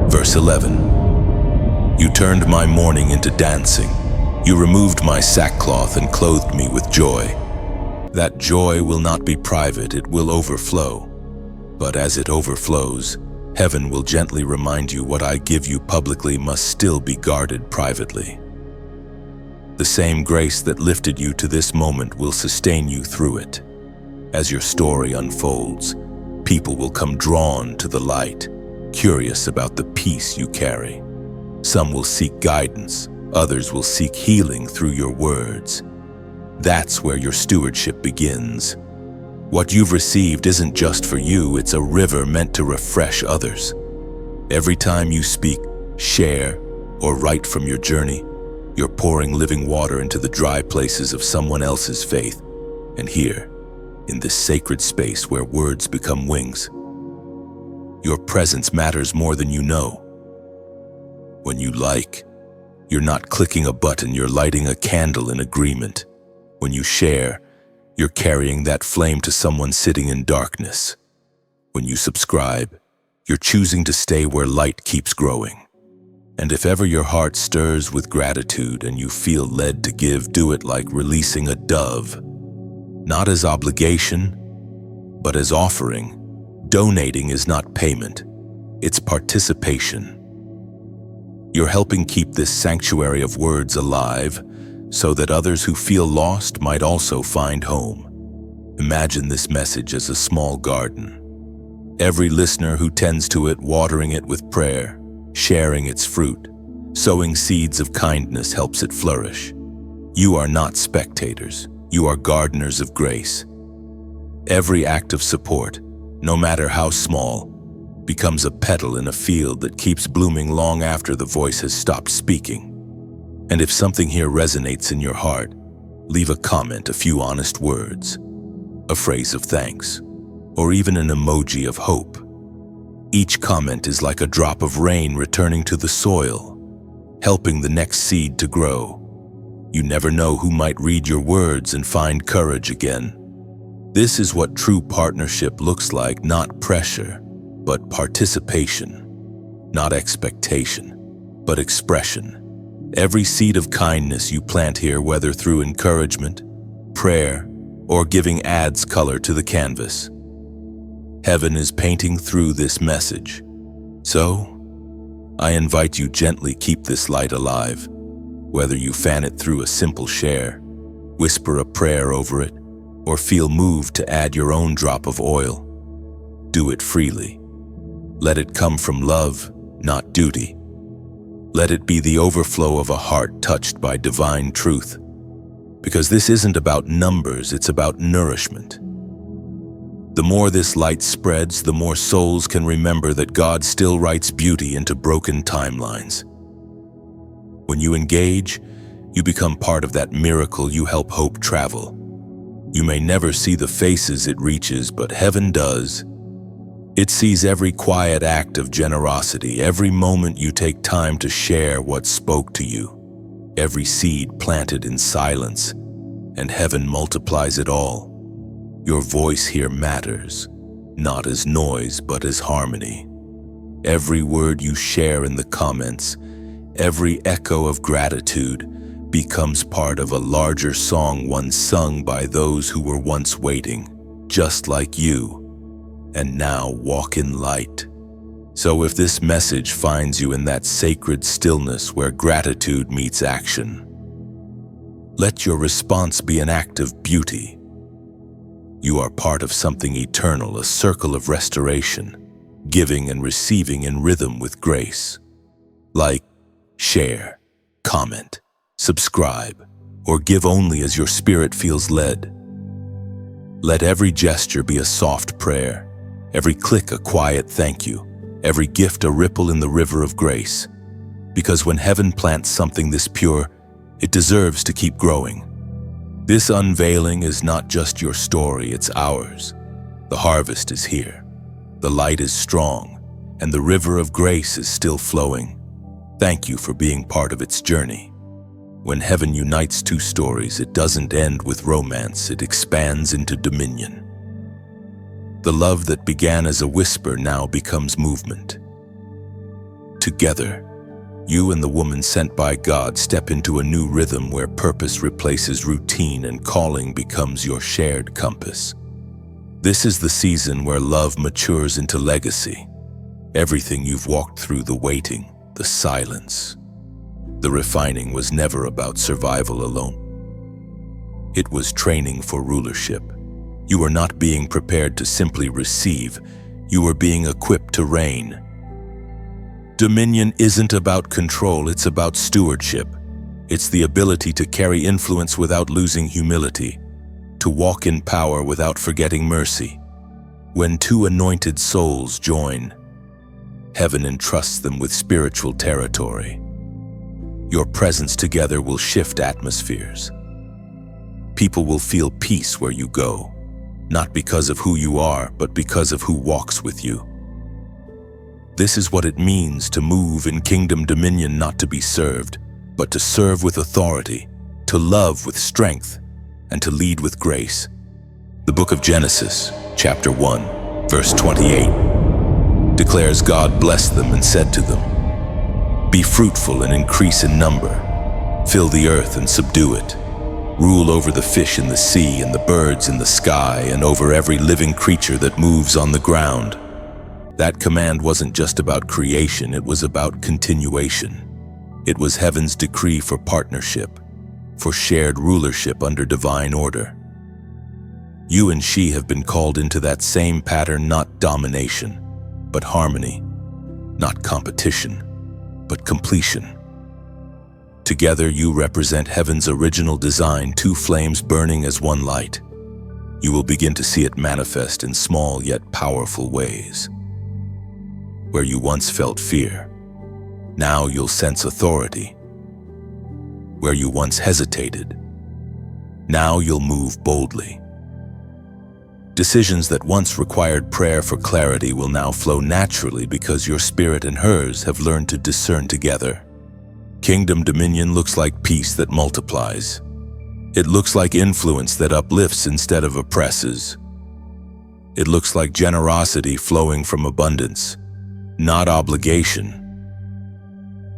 verse 11. You turned my mourning into dancing. You removed my sackcloth and clothed me with joy. That joy will not be private, it will overflow. But as it overflows, heaven will gently remind you what I give you publicly must still be guarded privately. The same grace that lifted you to this moment will sustain you through it. As your story unfolds, people will come drawn to the light. curious about the peace you carry. Some will seek guidance, others will seek healing through your words. That's where your stewardship begins. What you've received isn't just for you, it's a river meant to refresh others. Every time you speak, share, or write from your journey, you're pouring living water into the dry places of someone else's faith. And here, in this sacred space where words become wings, your presence matters more than you know. When you like, you're not clicking a button, you're lighting a candle in agreement. When you share, you're carrying that flame to someone sitting in darkness. When you subscribe, you're choosing to stay where light keeps growing. And if ever your heart stirs with gratitude and you feel led to give, do it like releasing a dove. Not as obligation, but as offering. Donating is not payment, it's participation. You're helping keep this sanctuary of words alive so that others who feel lost might also find home. Imagine this message as a small garden. Every listener who tends to it, watering it with prayer, sharing its fruit, sowing seeds of kindness helps it flourish. You are not spectators, you are gardeners of grace. Every act of support, no matter how small, becomes a petal in a field that keeps blooming long after the voice has stopped speaking. And if something here resonates in your heart, leave a comment, a few honest words, a phrase of thanks, or even an emoji of hope. Each comment is like a drop of rain returning to the soil, helping the next seed to grow. You never know who might read your words and find courage again. This is what true partnership looks like, not pressure, but participation, not expectation, but expression. Every seed of kindness you plant here, whether through encouragement, prayer, or giving, adds color to the canvas. Heaven is painting through this message. So, I invite you gently keep this light alive, whether you fan it through a simple share, whisper a prayer over it, or feel moved to add your own drop of oil. Do it freely. Let it come from love, not duty. Let it be the overflow of a heart touched by divine truth. Because this isn't about numbers, it's about nourishment. The more this light spreads, the more souls can remember that God still writes beauty into broken timelines. When you engage, you become part of that miracle. You help hope travel. You may never see the faces it reaches, but heaven does. It sees every quiet act of generosity, every moment you take time to share what spoke to you, every seed planted in silence, and heaven multiplies it all. Your voice here matters, not as noise, but as harmony. Every word you share in the comments, every echo of gratitude, becomes part of a larger song once sung by those who were once waiting, just like you, and now walk in light. So if this message finds you in that sacred stillness where gratitude meets action, let your response be an act of beauty. You are part of something eternal, a circle of restoration, giving and receiving in rhythm with grace. Like, share, comment, subscribe, or give only as your spirit feels led. Let every gesture be a soft prayer, every click a quiet thank you, every gift a ripple in the river of grace. Because when heaven plants something this pure, it deserves to keep growing. This unveiling is not just your story, it's ours. The harvest is here, the light is strong, and the river of grace is still flowing. Thank you for being part of its journey. When heaven unites two stories, it doesn't end with romance, it expands into dominion. The love that began as a whisper now becomes movement. Together, you and the woman sent by God step into a new rhythm where purpose replaces routine and calling becomes your shared compass. This is the season where love matures into legacy. Everything you've walked through, the waiting, the silence, the refining, was never about survival alone. It was training for rulership. You were not being prepared to simply receive, you were being equipped to reign. Dominion isn't about control, it's about stewardship. It's the ability to carry influence without losing humility, to walk in power without forgetting mercy. When two anointed souls join, heaven entrusts them with spiritual territory. Your presence together will shift atmospheres. People will feel peace where you go, not because of who you are, but because of who walks with you. This is what it means to move in kingdom dominion, not to be served, but to serve with authority, to love with strength, and to lead with grace. The book of Genesis, chapter 1, verse 28, declares God blessed them and said to them, "Be fruitful and increase in number. Fill the earth and subdue it. Rule over the fish in the sea and the birds in the sky and over every living creature that moves on the ground." That command wasn't just about creation, it was about continuation. It was heaven's decree for partnership, for shared rulership under divine order. You and she have been called into that same pattern, not domination, but harmony, not competition, but completion. Together you represent heaven's original design, two flames burning as one light. You will begin to see it manifest in small yet powerful ways. Where you once felt fear, now you'll sense authority. Where you once hesitated, now you'll move boldly. Decisions that once required prayer for clarity will now flow naturally because your spirit and hers have learned to discern together. Kingdom dominion looks like peace that multiplies. It looks like influence that uplifts instead of oppresses. It looks like generosity flowing from abundance, not obligation.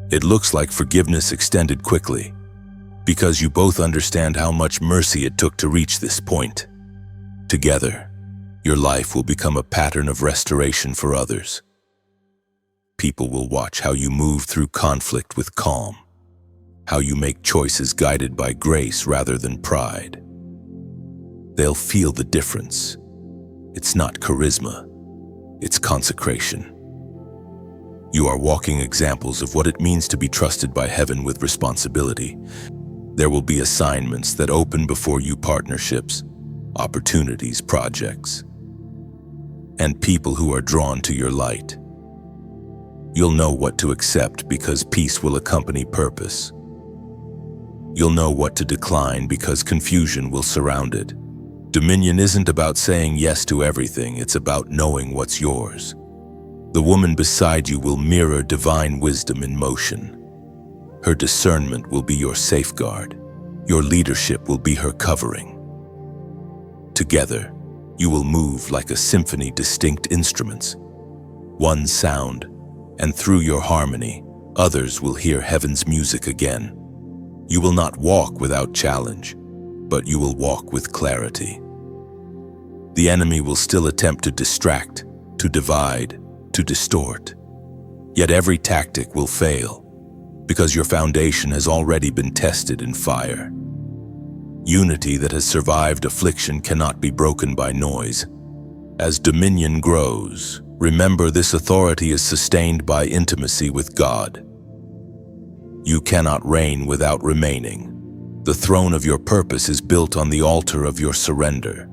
It looks like forgiveness extended quickly, because you both understand how much mercy it took to reach this point. Together, your life will become a pattern of restoration for others. People will watch how you move through conflict with calm, how you make choices guided by grace rather than pride. They'll feel the difference. It's not charisma, it's consecration. You are walking examples of what it means to be trusted by heaven with responsibility. There will be assignments that open before you, partnerships, opportunities, projects, and people who are drawn to your light. You'll know what to accept because peace will accompany purpose. You'll know what to decline because confusion will surround it. Dominion isn't about saying yes to everything, it's about knowing what's yours. The woman beside you will mirror divine wisdom in motion. Her discernment will be your safeguard. Your leadership will be her covering. Together, you will move like a symphony, distinct instruments. One sound, and through your harmony, others will hear heaven's music again. You will not walk without challenge, but you will walk with clarity. The enemy will still attempt to distract, to divide, to distort. Yet every tactic will fail, because your foundation has already been tested in fire. Unity that has survived affliction cannot be broken by noise. As dominion grows, remember this authority is sustained by intimacy with God. You cannot reign without remaining. The throne of your purpose is built on the altar of your surrender.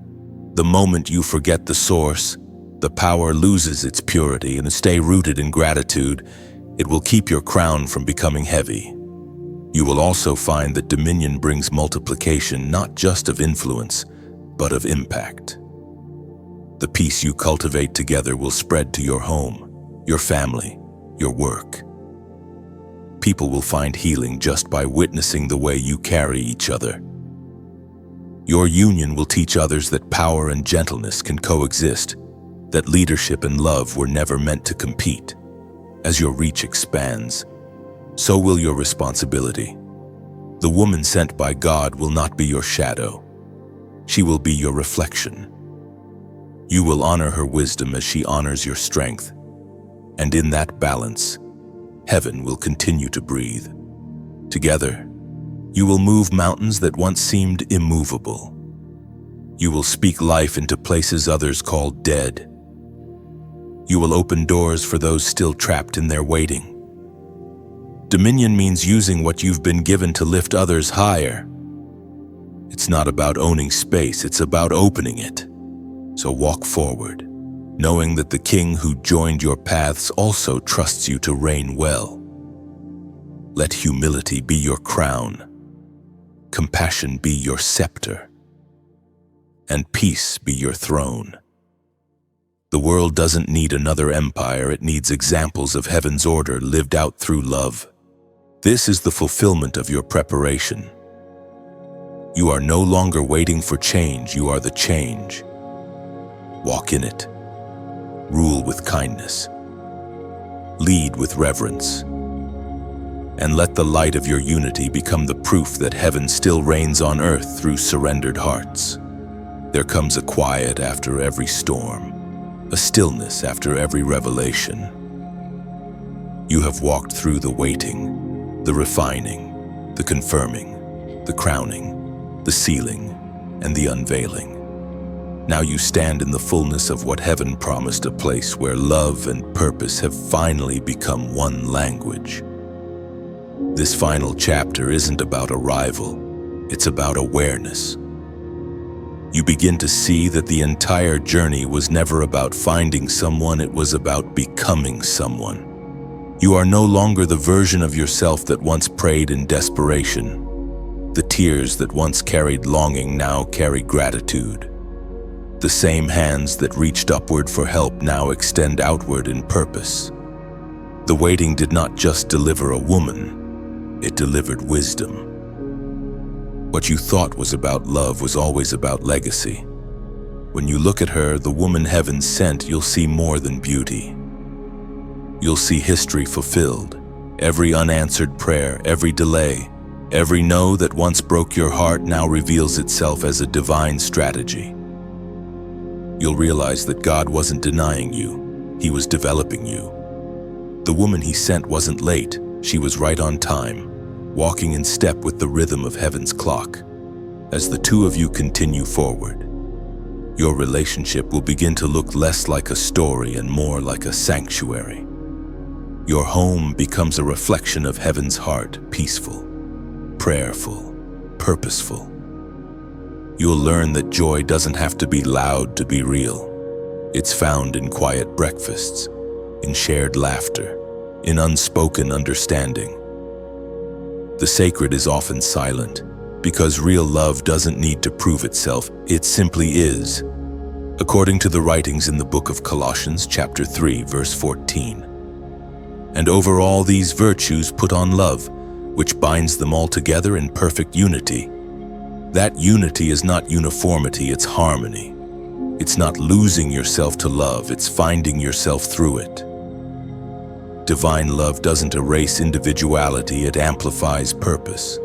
The moment you forget the source, the power loses its purity, and stay rooted in gratitude, it will keep your crown from becoming heavy. You will also find that dominion brings multiplication, not just of influence, but of impact. The peace you cultivate together will spread to your home, your family, your work. People will find healing just by witnessing the way you carry each other. Your union will teach others that power and gentleness can coexist, that leadership and love were never meant to compete. As your reach expands, so will your responsibility. The woman sent by God will not be your shadow. She will be your reflection. You will honor her wisdom as she honors your strength. And in that balance, heaven will continue to breathe. Together, you will move mountains that once seemed immovable. You will speak life into places others called dead. You will open doors for those still trapped in their waiting. Dominion means using what you've been given to lift others higher. It's not about owning space, it's about opening it. So walk forward, knowing that the King who joined your paths also trusts you to reign well. Let humility be your crown, compassion be your scepter, and peace be your throne. The world doesn't need another empire, it needs examples of heaven's order lived out through love. This is the fulfillment of your preparation. You are no longer waiting for change, you are the change. Walk in it. Rule with kindness. Lead with reverence. And let the light of your unity become the proof that heaven still reigns on earth through surrendered hearts. There comes a quiet after every storm, a stillness after every revelation. You have walked through the waiting, the refining, the confirming, the crowning, the sealing, and the unveiling. Now you stand in the fullness of what heaven promised, a place where love and purpose have finally become one language. This final chapter isn't about arrival, it's about awareness. You begin to see that the entire journey was never about finding someone, it was about becoming someone. You are no longer the version of yourself that once prayed in desperation. The tears that once carried longing now carry gratitude. The same hands that reached upward for help now extend outward in purpose. The waiting did not just deliver a woman, it delivered wisdom. What you thought was about love was always about legacy. When you look at her, the woman heaven sent, you'll see more than beauty. You'll see history fulfilled, every unanswered prayer, every delay, every no that once broke your heart now reveals itself as a divine strategy. You'll realize that God wasn't denying you, He was developing you. The woman He sent wasn't late, she was right on time, walking in step with the rhythm of heaven's clock. As the two of you continue forward, your relationship will begin to look less like a story and more like a sanctuary. Your home becomes a reflection of heaven's heart, peaceful, prayerful, purposeful. You'll learn that joy doesn't have to be loud to be real. It's found in quiet breakfasts, in shared laughter, in unspoken understanding. The sacred is often silent, because real love doesn't need to prove itself, it simply is. According to the writings in the book of Colossians, chapter 3, verse 14. And over all these virtues put on love, which binds them all together in perfect unity. That unity is not uniformity, it's harmony. It's not losing yourself to love, it's finding yourself through it. Divine love doesn't erase individuality, it amplifies purpose.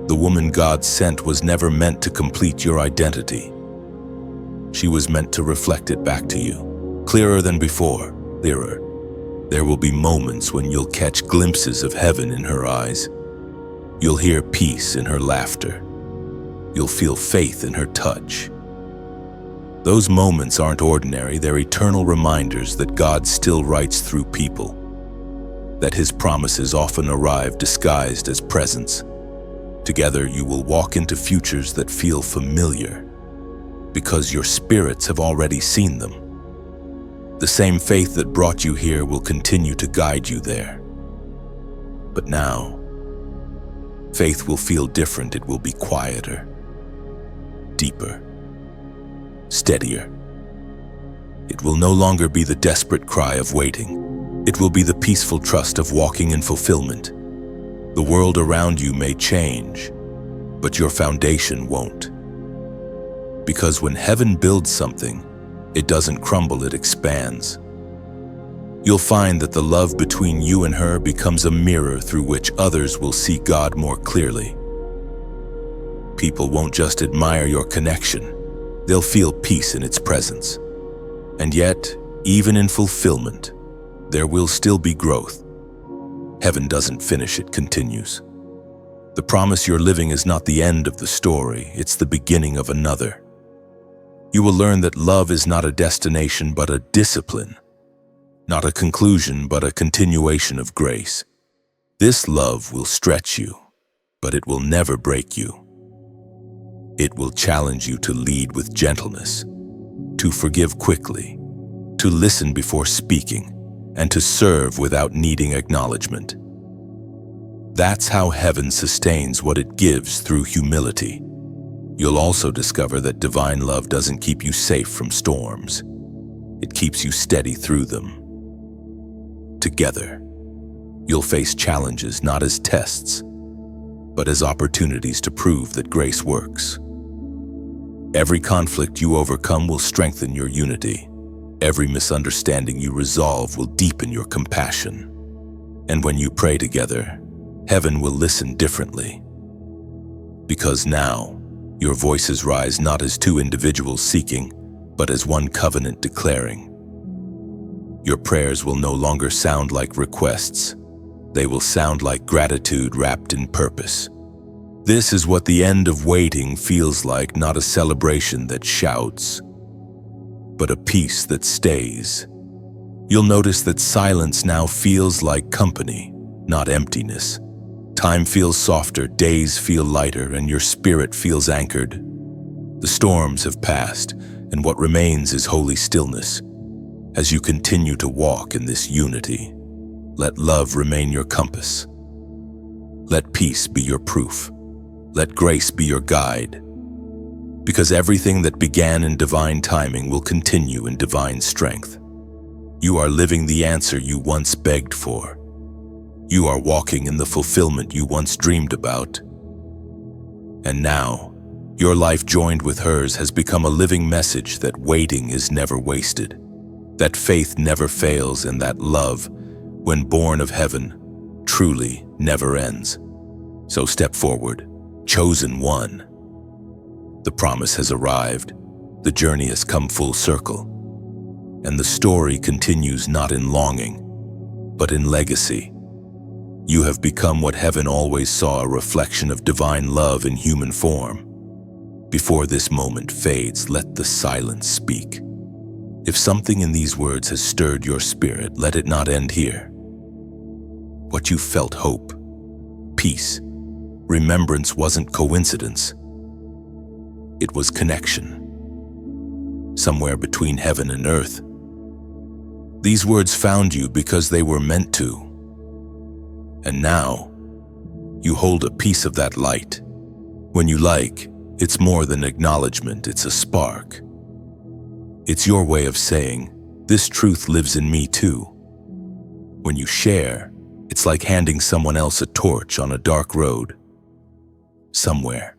The woman God sent was never meant to complete your identity. She was meant to reflect it back to you, clearer than before, clearer. There will be moments when you'll catch glimpses of heaven in her eyes. You'll hear peace in her laughter. You'll feel faith in her touch. Those moments aren't ordinary, they're eternal reminders that God still writes through people, that His promises often arrive disguised as presence. Together you will walk into futures that feel familiar, because your spirits have already seen them. The same faith that brought you here will continue to guide you there. But now, faith will feel different. It will be quieter, deeper, steadier. It will no longer be the desperate cry of waiting. It will be the peaceful trust of walking in fulfillment. The world around you may change, but your foundation won't. Because when heaven builds something, it doesn't crumble, it expands. You'll find that the love between you and her becomes a mirror through which others will see God more clearly. People won't just admire your connection, they'll feel peace in its presence. And yet, even in fulfillment, there will still be growth. Heaven doesn't finish, it continues. The promise you're living is not the end of the story, it's the beginning of another. You will learn that love is not a destination but a discipline, not a conclusion but a continuation of grace. This love will stretch you, but it will never break you. It will challenge you to lead with gentleness, to forgive quickly, to listen before speaking, and to serve without needing acknowledgement. That's how heaven sustains what it gives through humility. You'll also discover that divine love doesn't keep you safe from storms. It keeps you steady through them. Together, you'll face challenges not as tests, but as opportunities to prove that grace works. Every conflict you overcome will strengthen your unity. Every misunderstanding you resolve will deepen your compassion. And when you pray together, heaven will listen differently. Because now, your voices rise not as two individuals seeking, but as one covenant declaring. Your prayers will no longer sound like requests. They will sound like gratitude wrapped in purpose. This is what the end of waiting feels like, not a celebration that shouts, but a peace that stays. You'll notice that silence now feels like company, not emptiness. Time feels softer, days feel lighter, and your spirit feels anchored. The storms have passed, and what remains is holy stillness. As you continue to walk in this unity, let love remain your compass. Let peace be your proof. Let grace be your guide. Because everything that began in divine timing will continue in divine strength. You are living the answer you once begged for. You are walking in the fulfillment you once dreamed about. And now, your life joined with hers has become a living message that waiting is never wasted, that faith never fails, and that love, when born of heaven, truly never ends. So step forward, chosen one. The promise has arrived, the journey has come full circle, and the story continues not in longing, but in legacy. You have become what heaven always saw, a reflection of divine love in human form. Before this moment fades, let the silence speak. If something in these words has stirred your spirit, let it not end here. What you felt, hope, peace, remembrance, wasn't coincidence. It was connection. Somewhere between heaven and earth. These words found you because they were meant to. And now, you hold a piece of that light. When you like, it's more than acknowledgement, it's a spark. It's your way of saying, this truth lives in me too. When you share, it's like handing someone else a torch on a dark road. Somewhere,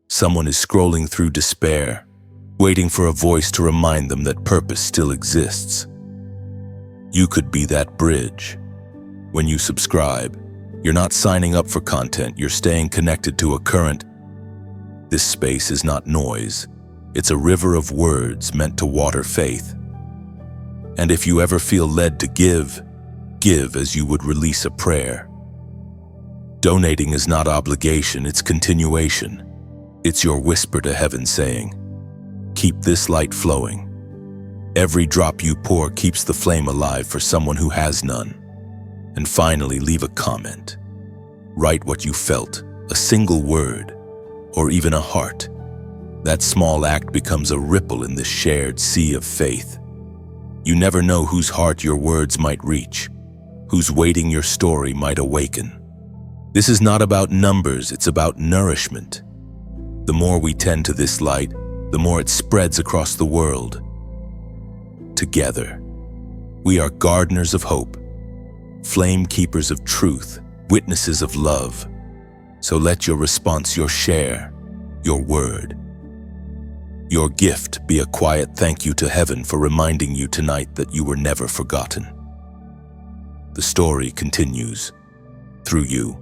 someone is scrolling through despair, waiting for a voice to remind them that purpose still exists. You could be that bridge. When you subscribe, you're not signing up for content, you're staying connected to a current. This space is not noise. It's a river of words meant to water faith. And if you ever feel led to give as you would release a prayer. Donating is not obligation, it's continuation. It's your whisper to heaven saying, keep this light flowing. Every drop you pour keeps the flame alive for someone who has none. And finally, leave a comment. Write what you felt, a single word, or even a heart. That small act becomes a ripple in this shared sea of faith. You never know whose heart your words might reach, whose waiting your story might awaken. This is not about numbers, it's about nourishment. The more we tend to this light, the more it spreads across the world. Together, we are gardeners of hope, flame keepers of truth, witnesses of love. So let your response, your share, your word, your gift be a quiet thank you to heaven for reminding you tonight that you were never forgotten. The story continues through you.